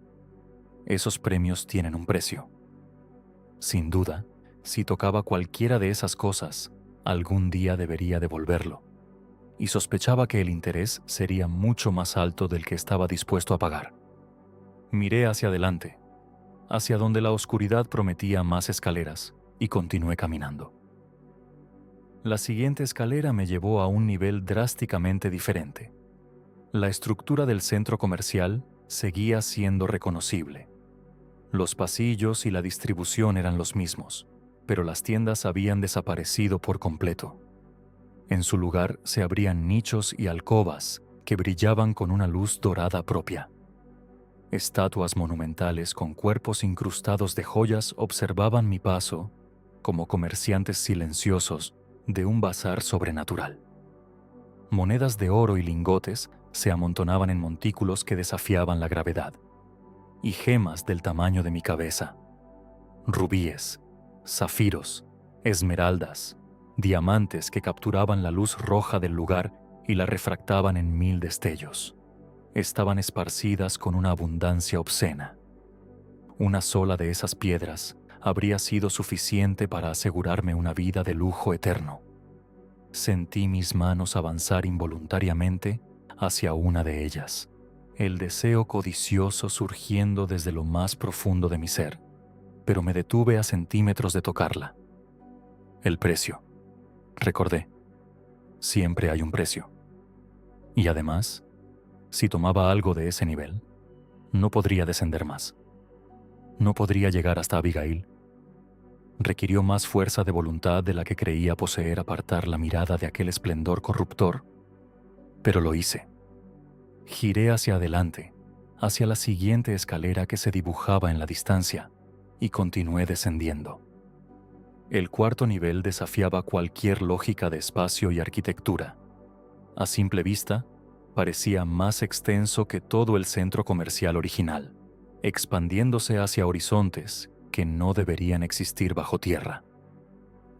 Esos premios tienen un precio. Sin duda, si tocaba cualquiera de esas cosas, algún día debería devolverlo, y sospechaba que el interés sería mucho más alto del que estaba dispuesto a pagar. Miré hacia adelante, hacia donde la oscuridad prometía más escaleras, y continué caminando. La siguiente escalera me llevó a un nivel drásticamente diferente. La estructura del centro comercial seguía siendo reconocible. Los pasillos y la distribución eran los mismos, pero las tiendas habían desaparecido por completo. En su lugar se abrían nichos y alcobas que brillaban con una luz dorada propia. Estatuas monumentales con cuerpos incrustados de joyas observaban mi paso como comerciantes silenciosos de un bazar sobrenatural. Monedas de oro y lingotes se amontonaban en montículos que desafiaban la gravedad, y gemas del tamaño de mi cabeza. Rubíes, zafiros, esmeraldas, diamantes que capturaban la luz roja del lugar y la refractaban en 1000 destellos. Estaban esparcidas con una abundancia obscena. Una sola de esas piedras habría sido suficiente para asegurarme una vida de lujo eterno. Sentí mis manos avanzar involuntariamente hacia una de ellas, el deseo codicioso surgiendo desde lo más profundo de mi ser, pero me detuve a centímetros de tocarla. El precio. Recordé. Siempre hay un precio. Y además, si tomaba algo de ese nivel, no podría descender más. No podría llegar hasta Abigail. Requirió más fuerza de voluntad de la que creía poseer apartar la mirada de aquel esplendor corruptor, pero lo hice. Giré hacia adelante, hacia la siguiente escalera que se dibujaba en la distancia, y continué descendiendo. El cuarto nivel desafiaba cualquier lógica de espacio y arquitectura. A simple vista, parecía más extenso que todo el centro comercial original, expandiéndose hacia horizontes que no deberían existir bajo tierra.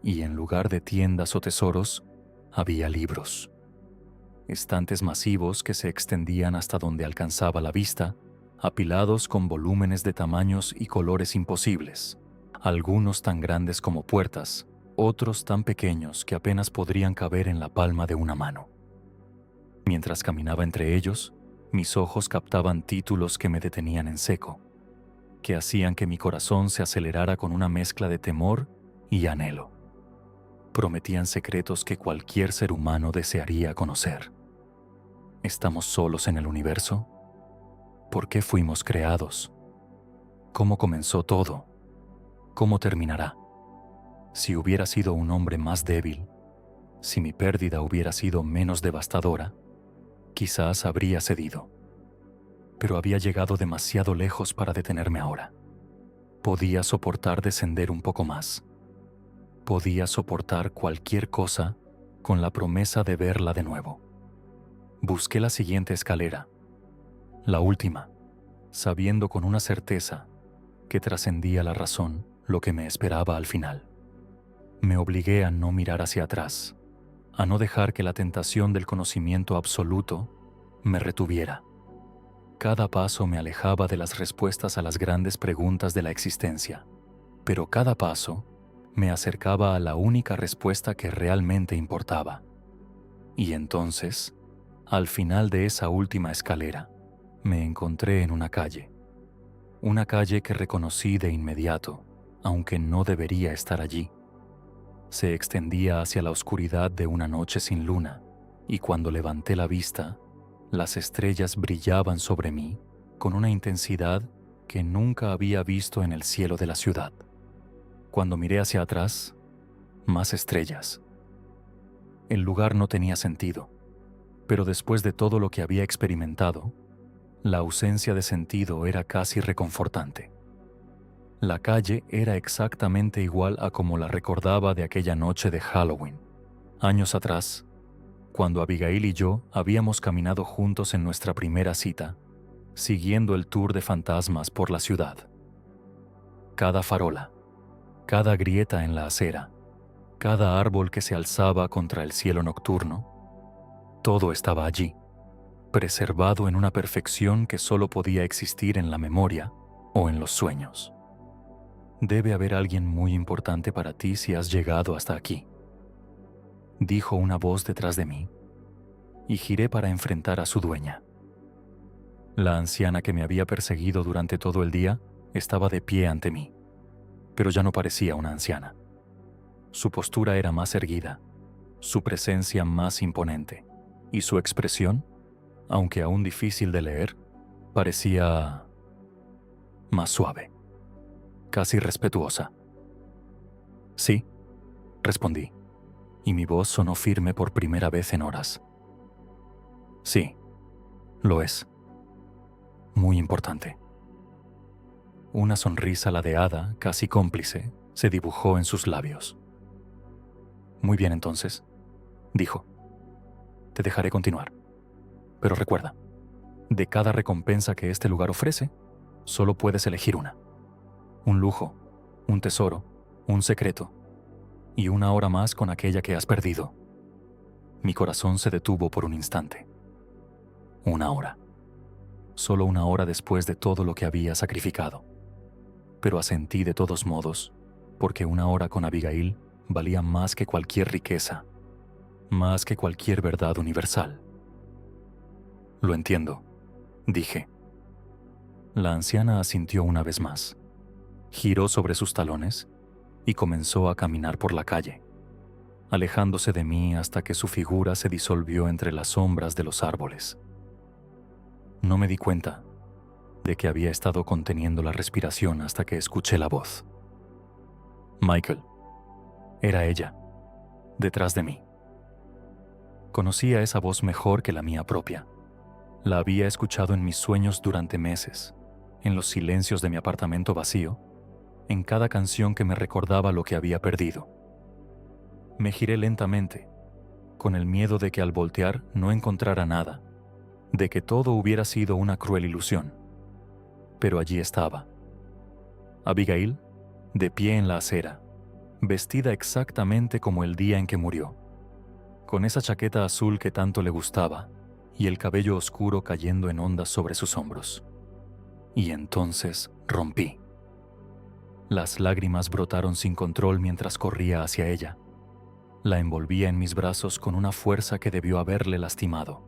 Y en lugar de tiendas o tesoros, había libros. Estantes masivos que se extendían hasta donde alcanzaba la vista, apilados con volúmenes de tamaños y colores imposibles, algunos tan grandes como puertas, otros tan pequeños que apenas podrían caber en la palma de una mano. Mientras caminaba entre ellos, mis ojos captaban títulos que me detenían en seco, que hacían que mi corazón se acelerara con una mezcla de temor y anhelo. Prometían secretos que cualquier ser humano desearía conocer. ¿Estamos solos en el universo? ¿Por qué fuimos creados? ¿Cómo comenzó todo? ¿Cómo terminará? Si hubiera sido un hombre más débil, si mi pérdida hubiera sido menos devastadora, quizás habría cedido. Pero había llegado demasiado lejos para detenerme ahora. Podía soportar descender un poco más. Podía soportar cualquier cosa con la promesa de verla de nuevo. Busqué la siguiente escalera, la última, sabiendo con una certeza que trascendía la razón lo que me esperaba al final. Me obligué a no mirar hacia atrás, a no dejar que la tentación del conocimiento absoluto me retuviera. Cada paso me alejaba de las respuestas a las grandes preguntas de la existencia, pero cada paso me acercaba a la única respuesta que realmente importaba. Y entonces, al final de esa última escalera, me encontré en una calle que reconocí de inmediato, aunque no debería estar allí. Se extendía hacia la oscuridad de una noche sin luna, y cuando levanté la vista, las estrellas brillaban sobre mí con una intensidad que nunca había visto en el cielo de la ciudad. Cuando miré hacia atrás, más estrellas. El lugar no tenía sentido, pero después de todo lo que había experimentado, la ausencia de sentido era casi reconfortante. La calle era exactamente igual a como la recordaba de aquella noche de Halloween, años atrás, cuando Abigail y yo habíamos caminado juntos en nuestra primera cita, siguiendo el tour de fantasmas por la ciudad. Cada farola, cada grieta en la acera, cada árbol que se alzaba contra el cielo nocturno, todo estaba allí, preservado en una perfección que solo podía existir en la memoria o en los sueños. Debe haber alguien muy importante para ti si has llegado hasta aquí, dijo una voz detrás de mí, y giré para enfrentar a su dueña. La anciana que me había perseguido durante todo el día estaba de pie ante mí, pero ya no parecía una anciana. Su postura era más erguida, su presencia más imponente, y su expresión, aunque aún difícil de leer, parecía más suave, casi respetuosa. Sí, respondí, y mi voz sonó firme por primera vez en horas. Sí, lo es. Muy importante. Una sonrisa ladeada, casi cómplice, se dibujó en sus labios. Muy bien entonces, dijo. Te dejaré continuar. Pero recuerda, de cada recompensa que este lugar ofrece, solo puedes elegir una. Un lujo, un tesoro, un secreto, y una hora más con aquella que has perdido. Mi corazón se detuvo por un instante. Una hora. Solo una hora después de todo lo que había sacrificado. Pero asentí de todos modos, porque una hora con Abigail valía más que cualquier riqueza, más que cualquier verdad universal. Lo entiendo, dije. La anciana asintió una vez más, giró sobre sus talones y comenzó a caminar por la calle, alejándose de mí hasta que su figura se disolvió entre las sombras de los árboles. No me di cuenta de que había estado conteniendo la respiración hasta que escuché la voz. Michael. Era ella, detrás de mí. Conocía esa voz mejor que la mía propia. La había escuchado en mis sueños durante meses, en los silencios de mi apartamento vacío, en cada canción que me recordaba lo que había perdido. Me giré lentamente, con el miedo de que al voltear no encontrara nada, de que todo hubiera sido una cruel ilusión. Pero allí estaba. Abigail, de pie en la acera, vestida exactamente como el día en que murió, con esa chaqueta azul que tanto le gustaba y el cabello oscuro cayendo en ondas sobre sus hombros. Y entonces rompí. Las lágrimas brotaron sin control mientras corría hacia ella. La envolvía en mis brazos con una fuerza que debió haberle lastimado,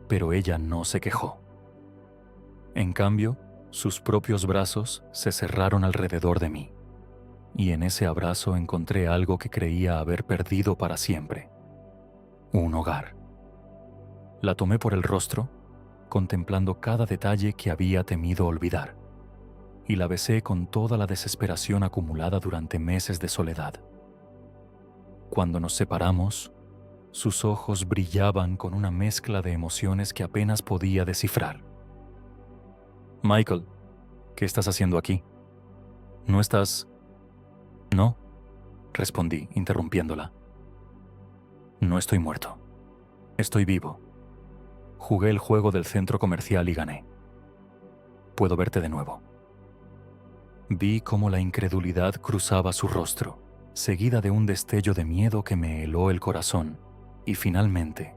pero ella no se quejó. En cambio, sus propios brazos se cerraron alrededor de mí, y en ese abrazo encontré algo que creía haber perdido para siempre: un hogar. La tomé por el rostro, contemplando cada detalle que había temido olvidar, y la besé con toda la desesperación acumulada durante meses de soledad. Cuando nos separamos, sus ojos brillaban con una mezcla de emociones que apenas podía descifrar. Michael, ¿qué estás haciendo aquí? ¿No estás...? No, respondí, interrumpiéndola. No estoy muerto. Estoy vivo. Jugué el juego del centro comercial y gané. Puedo verte de nuevo. Vi cómo la incredulidad cruzaba su rostro, seguida de un destello de miedo que me heló el corazón, y finalmente,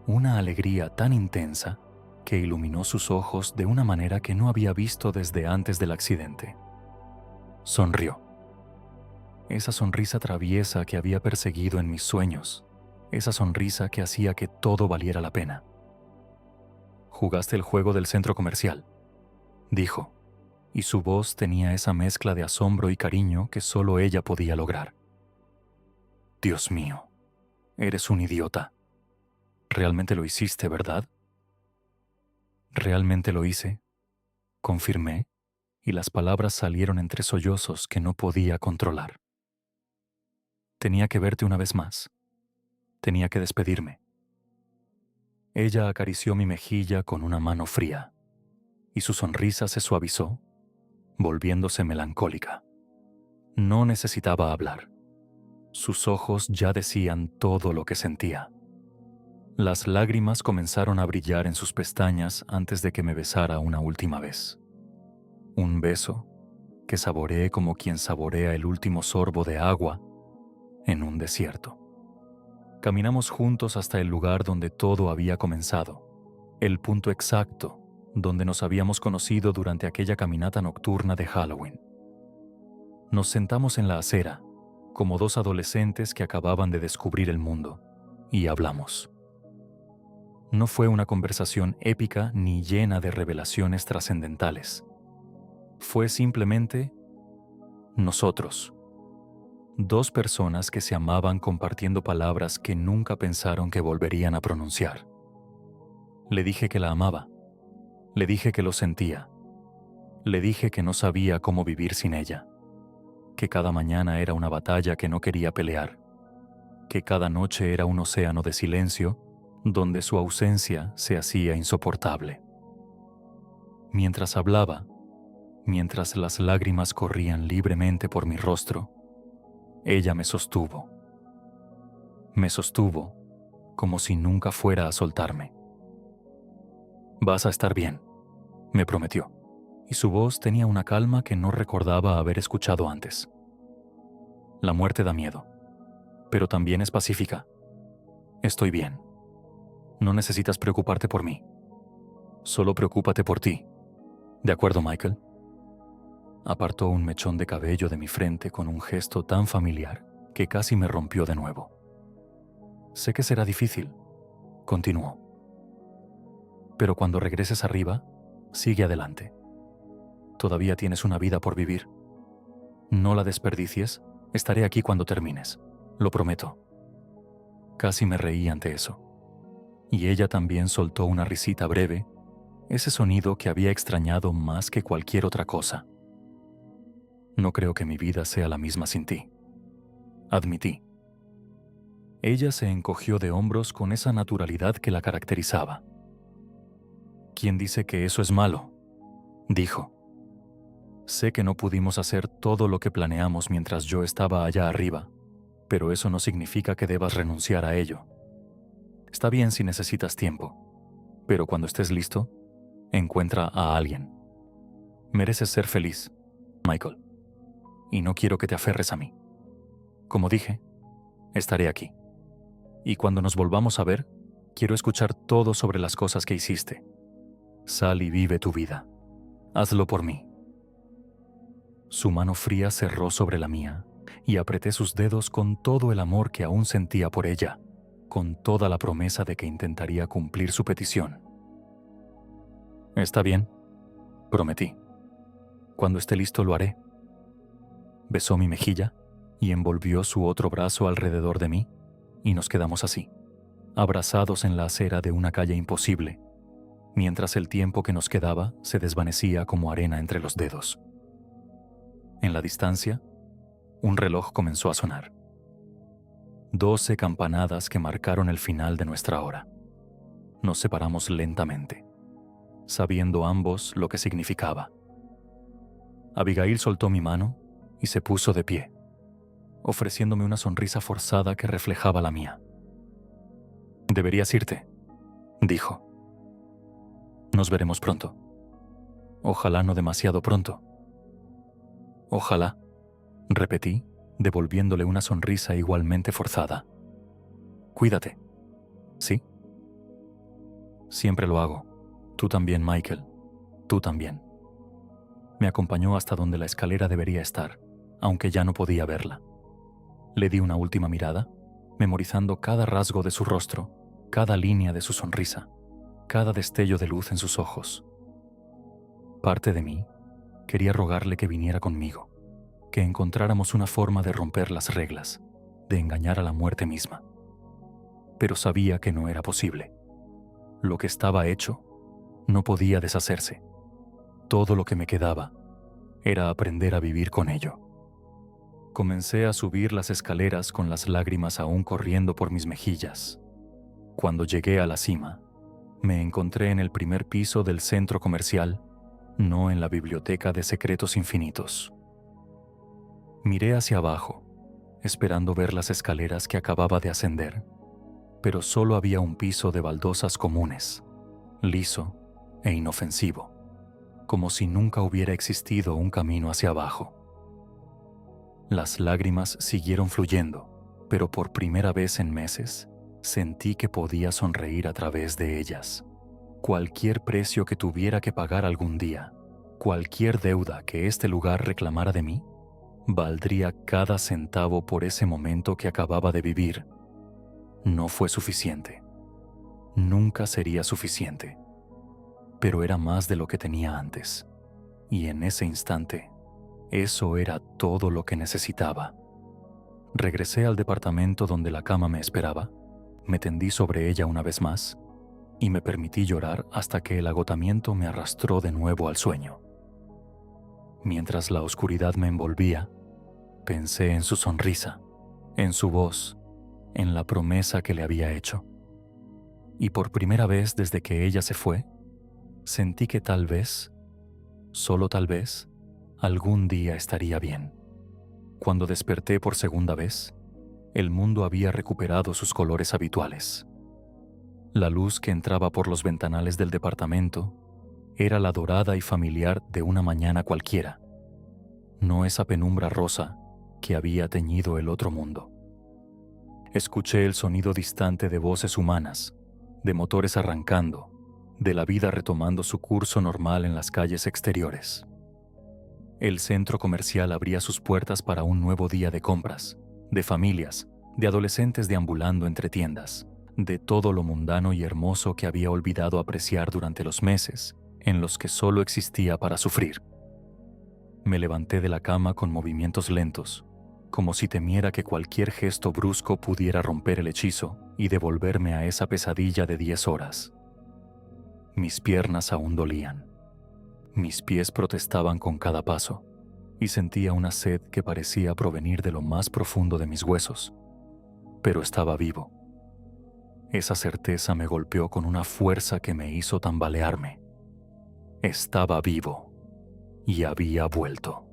una alegría tan intensa que iluminó sus ojos de una manera que no había visto desde antes del accidente. Sonrió. Esa sonrisa traviesa que había perseguido en mis sueños, esa sonrisa que hacía que todo valiera la pena. «Jugaste el juego del centro comercial», dijo, y su voz tenía esa mezcla de asombro y cariño que solo ella podía lograr. «Dios mío, eres un idiota. Realmente lo hiciste, ¿verdad?» «Realmente lo hice», confirmé, y las palabras salieron entre sollozos que no podía controlar. Tenía que verte una vez más. Tenía que despedirme. Ella acarició mi mejilla con una mano fría, y su sonrisa se suavizó, volviéndose melancólica. No necesitaba hablar. Sus ojos ya decían todo lo que sentía. Las lágrimas comenzaron a brillar en sus pestañas antes de que me besara una última vez. Un beso que saboreé como quien saborea el último sorbo de agua en un desierto. Caminamos juntos hasta el lugar donde todo había comenzado, el punto exacto donde nos habíamos conocido durante aquella caminata nocturna de Halloween. Nos sentamos en la acera, como dos adolescentes que acababan de descubrir el mundo, y hablamos. No fue una conversación épica ni llena de revelaciones trascendentales. Fue simplemente nosotros. Dos personas que se amaban compartiendo palabras que nunca pensaron que volverían a pronunciar. Le dije que la amaba. Le dije que lo sentía. Le dije que no sabía cómo vivir sin ella. Que cada mañana era una batalla que no quería pelear. Que cada noche era un océano de silencio donde su ausencia se hacía insoportable. Mientras hablaba, mientras las lágrimas corrían libremente por mi rostro, ella me sostuvo. Me sostuvo como si nunca fuera a soltarme. «Vas a estar bien», me prometió, y su voz tenía una calma que no recordaba haber escuchado antes. «La muerte da miedo, pero también es pacífica. Estoy bien. No necesitas preocuparte por mí. Solo preocúpate por ti. ¿De acuerdo, Michael?» Apartó un mechón de cabello de mi frente con un gesto tan familiar que casi me rompió de nuevo. «Sé que será difícil», continuó. «Pero cuando regreses arriba, sigue adelante. Todavía tienes una vida por vivir. No la desperdicies, estaré aquí cuando termines, lo prometo». Casi me reí ante eso. Y ella también soltó una risita breve, ese sonido que había extrañado más que cualquier otra cosa. «No creo que mi vida sea la misma sin ti», admití. Ella se encogió de hombros con esa naturalidad que la caracterizaba. ¿Quién dice que eso es malo?, dijo. Sé que no pudimos hacer todo lo que planeamos mientras yo estaba allá arriba, pero eso no significa que debas renunciar a ello. Está bien si necesitas tiempo, pero cuando estés listo, encuentra a alguien. Mereces ser feliz, Michael, y no quiero que te aferres a mí. Como dije, estaré aquí. Y cuando nos volvamos a ver, quiero escuchar todo sobre las cosas que hiciste. Sal y vive tu vida. Hazlo por mí. Su mano fría cerró sobre la mía y apreté sus dedos con todo el amor que aún sentía por ella, con toda la promesa de que intentaría cumplir su petición. Está bien, prometí. Cuando esté listo lo haré. Besó mi mejilla y envolvió su otro brazo alrededor de mí, y nos quedamos así, abrazados en la acera de una calle imposible, mientras el tiempo que nos quedaba se desvanecía como arena entre los dedos. En la distancia, un reloj comenzó a sonar. 12 campanadas que marcaron el final de nuestra hora. Nos separamos lentamente, sabiendo ambos lo que significaba. Abigail soltó mi mano y se puso de pie, ofreciéndome una sonrisa forzada que reflejaba la mía. «Deberías irte», dijo. «Nos veremos pronto. Ojalá no demasiado pronto». «Ojalá», repetí, devolviéndole una sonrisa igualmente forzada. «Cuídate». «¿Sí?» «Siempre lo hago. Tú también, Michael. Tú también». Me acompañó hasta donde la escalera debería estar, aunque ya no podía verla. Le di una última mirada, memorizando cada rasgo de su rostro, cada línea de su sonrisa, cada destello de luz en sus ojos. Parte de mí quería rogarle que viniera conmigo, que encontráramos una forma de romper las reglas, de engañar a la muerte misma. Pero sabía que no era posible. Lo que estaba hecho no podía deshacerse. Todo lo que me quedaba era aprender a vivir con ello. Comencé a subir las escaleras con las lágrimas aún corriendo por mis mejillas. Cuando llegué a la cima, me encontré en el primer piso del centro comercial, no en la biblioteca de secretos infinitos. Miré hacia abajo, esperando ver las escaleras que acababa de ascender, pero solo había un piso de baldosas comunes, liso e inofensivo, como si nunca hubiera existido un camino hacia abajo. Las lágrimas siguieron fluyendo, pero por primera vez en meses sentí que podía sonreír a través de ellas. Cualquier precio que tuviera que pagar algún día, cualquier deuda que este lugar reclamara de mí, valdría cada centavo por ese momento que acababa de vivir. No fue suficiente. Nunca sería suficiente. Pero era más de lo que tenía antes. Y en ese instante, eso era todo lo que necesitaba. Regresé al departamento donde la cama me esperaba, me tendí sobre ella una vez más y me permití llorar hasta que el agotamiento me arrastró de nuevo al sueño. Mientras la oscuridad me envolvía, pensé en su sonrisa, en su voz, en la promesa que le había hecho. Y por primera vez desde que ella se fue, sentí que tal vez, solo tal vez, algún día estaría bien. Cuando desperté por segunda vez, el mundo había recuperado sus colores habituales. La luz que entraba por los ventanales del departamento era la dorada y familiar de una mañana cualquiera, no esa penumbra rosa que había teñido el otro mundo. Escuché el sonido distante de voces humanas, de motores arrancando, de la vida retomando su curso normal en las calles exteriores. El centro comercial abría sus puertas para un nuevo día de compras, de familias, de adolescentes deambulando entre tiendas, de todo lo mundano y hermoso que había olvidado apreciar durante los meses en los que solo existía para sufrir. Me levanté de la cama con movimientos lentos, como si temiera que cualquier gesto brusco pudiera romper el hechizo y devolverme a esa pesadilla de 10 horas. Mis piernas aún dolían. Mis pies protestaban con cada paso, y sentía una sed que parecía provenir de lo más profundo de mis huesos, pero estaba vivo. Esa certeza me golpeó con una fuerza que me hizo tambalearme. Estaba vivo y había vuelto.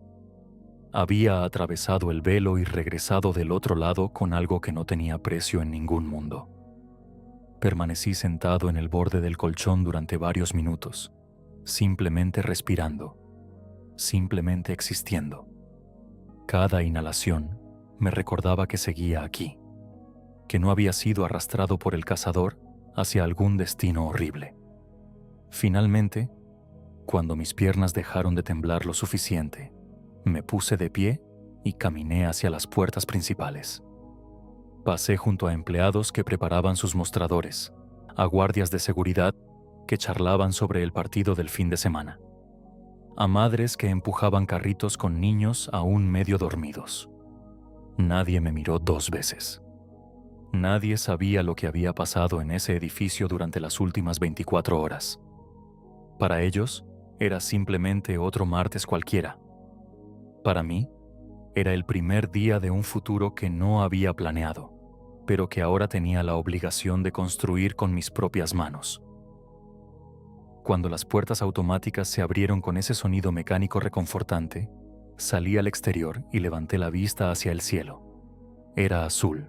Había atravesado el velo y regresado del otro lado con algo que no tenía precio en ningún mundo. Permanecí sentado en el borde del colchón durante varios minutos, simplemente respirando, simplemente existiendo. Cada inhalación me recordaba que seguía aquí, que no había sido arrastrado por el cazador hacia algún destino horrible. Finalmente, cuando mis piernas dejaron de temblar lo suficiente, me puse de pie y caminé hacia las puertas principales. Pasé junto a empleados que preparaban sus mostradores, a guardias de seguridad que charlaban sobre el partido del fin de semana, a madres que empujaban carritos con niños aún medio dormidos. Nadie me miró 2 veces. Nadie sabía lo que había pasado en ese edificio durante las últimas 24 horas. Para ellos, era simplemente otro martes cualquiera. Para mí, era el primer día de un futuro que no había planeado, pero que ahora tenía la obligación de construir con mis propias manos. Cuando las puertas automáticas se abrieron con ese sonido mecánico reconfortante, salí al exterior y levanté la vista hacia el cielo. Era azul.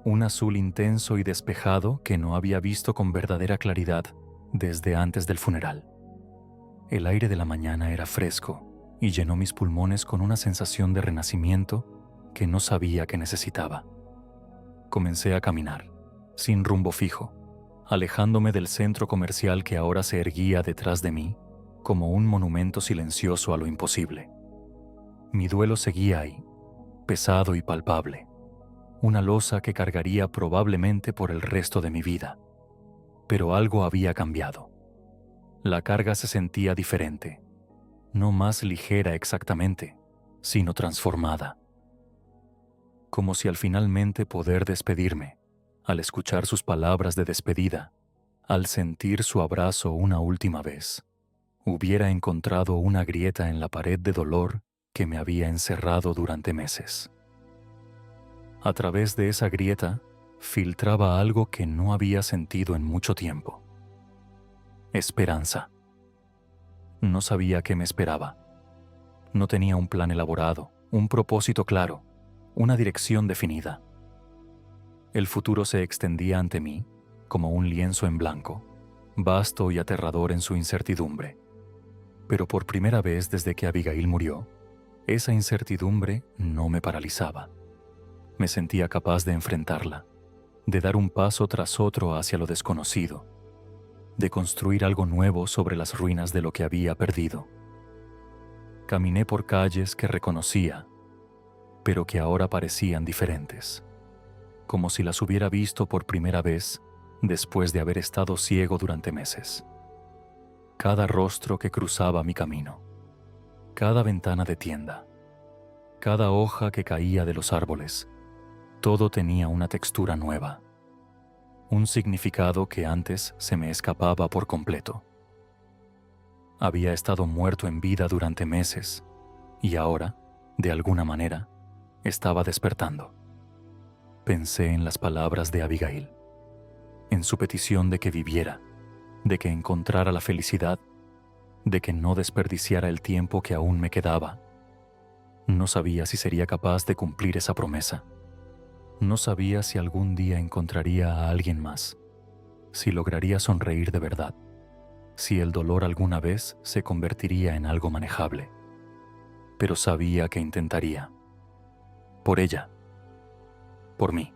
Un azul intenso y despejado que no había visto con verdadera claridad desde antes del funeral. El aire de la mañana era fresco y llenó mis pulmones con una sensación de renacimiento que no sabía que necesitaba. Comencé a caminar, sin rumbo fijo, alejándome del centro comercial que ahora se erguía detrás de mí como un monumento silencioso a lo imposible. Mi duelo seguía ahí, pesado y palpable, una losa que cargaría probablemente por el resto de mi vida. Pero algo había cambiado. La carga se sentía diferente, no más ligera exactamente, sino transformada. Como si al finalmente poder despedirme, al escuchar sus palabras de despedida, al sentir su abrazo una última vez, hubiera encontrado una grieta en la pared de dolor que me había encerrado durante meses. A través de esa grieta, filtraba algo que no había sentido en mucho tiempo. Esperanza. No sabía qué me esperaba. No tenía un plan elaborado, un propósito claro, una dirección definida. El futuro se extendía ante mí como un lienzo en blanco, vasto y aterrador en su incertidumbre. Pero por primera vez desde que Abigail murió, esa incertidumbre no me paralizaba. Me sentía capaz de enfrentarla, de dar un paso tras otro hacia lo desconocido, de construir algo nuevo sobre las ruinas de lo que había perdido. Caminé por calles que reconocía, pero que ahora parecían diferentes, como si las hubiera visto por primera vez después de haber estado ciego durante meses. Cada rostro que cruzaba mi camino, cada ventana de tienda, cada hoja que caía de los árboles, todo tenía una textura nueva, un significado que antes se me escapaba por completo. Había estado muerto en vida durante meses y ahora, de alguna manera, estaba despertando. Pensé en las palabras de Abigail, en su petición de que viviera, de que encontrara la felicidad, de que no desperdiciara el tiempo que aún me quedaba. No sabía si sería capaz de cumplir esa promesa. No sabía si algún día encontraría a alguien más, si lograría sonreír de verdad, si el dolor alguna vez se convertiría en algo manejable. Pero sabía que intentaría. Por ella. Por mí.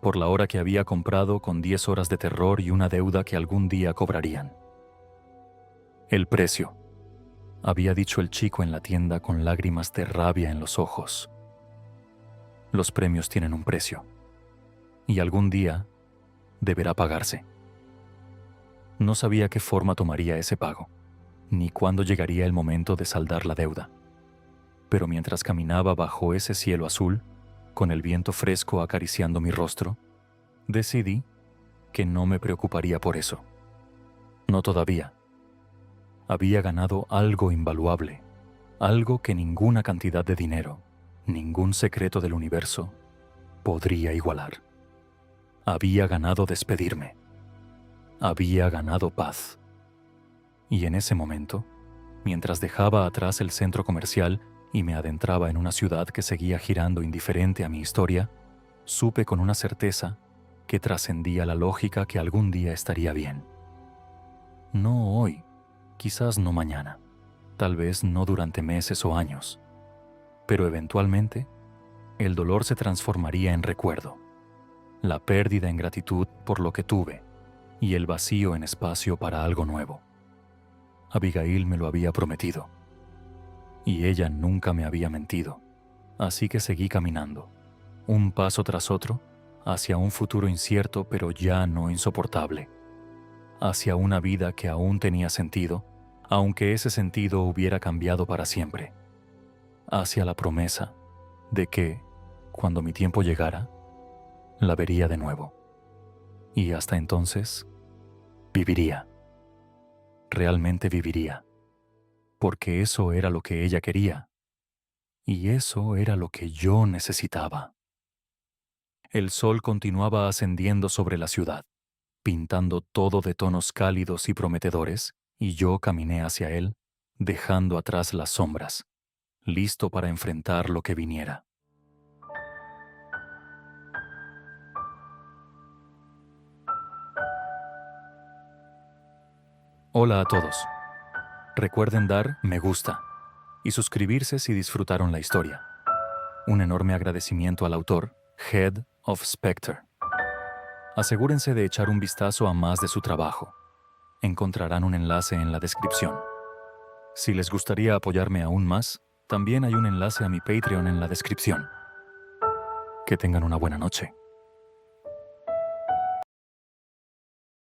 Por la hora que había comprado con 10 horas de terror y una deuda que algún día cobrarían. El precio, había dicho el chico en la tienda con lágrimas de rabia en los ojos. Los premios tienen un precio, y algún día deberá pagarse. No sabía qué forma tomaría ese pago, ni cuándo llegaría el momento de saldar la deuda. Pero mientras caminaba bajo ese cielo azul, con el viento fresco acariciando mi rostro, decidí que no me preocuparía por eso. No todavía. Había ganado algo invaluable, algo que ninguna cantidad de dinero, ningún secreto del universo podría igualar. Había ganado despedirme. Había ganado paz. Y en ese momento, mientras dejaba atrás el centro comercial y me adentraba en una ciudad que seguía girando indiferente a mi historia, supe con una certeza que trascendía la lógica que algún día estaría bien. No hoy, quizás no mañana, tal vez no durante meses o años, pero eventualmente el dolor se transformaría en recuerdo, la pérdida en gratitud por lo que tuve y el vacío en espacio para algo nuevo. Abigail me lo había prometido y ella nunca me había mentido, así que seguí caminando, un paso tras otro, hacia un futuro incierto pero ya no insoportable, hacia una vida que aún tenía sentido, aunque ese sentido hubiera cambiado para siempre, hacia la promesa de que, cuando mi tiempo llegara, la vería de nuevo. Y hasta entonces, viviría. Realmente viviría. Porque eso era lo que ella quería. Y eso era lo que yo necesitaba. El sol continuaba ascendiendo sobre la ciudad, pintando todo de tonos cálidos y prometedores, y yo caminé hacia él, dejando atrás las sombras, listo para enfrentar lo que viniera. Hola a todos. Recuerden dar me gusta y suscribirse si disfrutaron la historia. Un enorme agradecimiento al autor, Head of Spectre. Asegúrense de echar un vistazo a más de su trabajo. Encontrarán un enlace en la descripción. Si les gustaría apoyarme aún más, también hay un enlace a mi Patreon en la descripción. Que tengan una buena noche.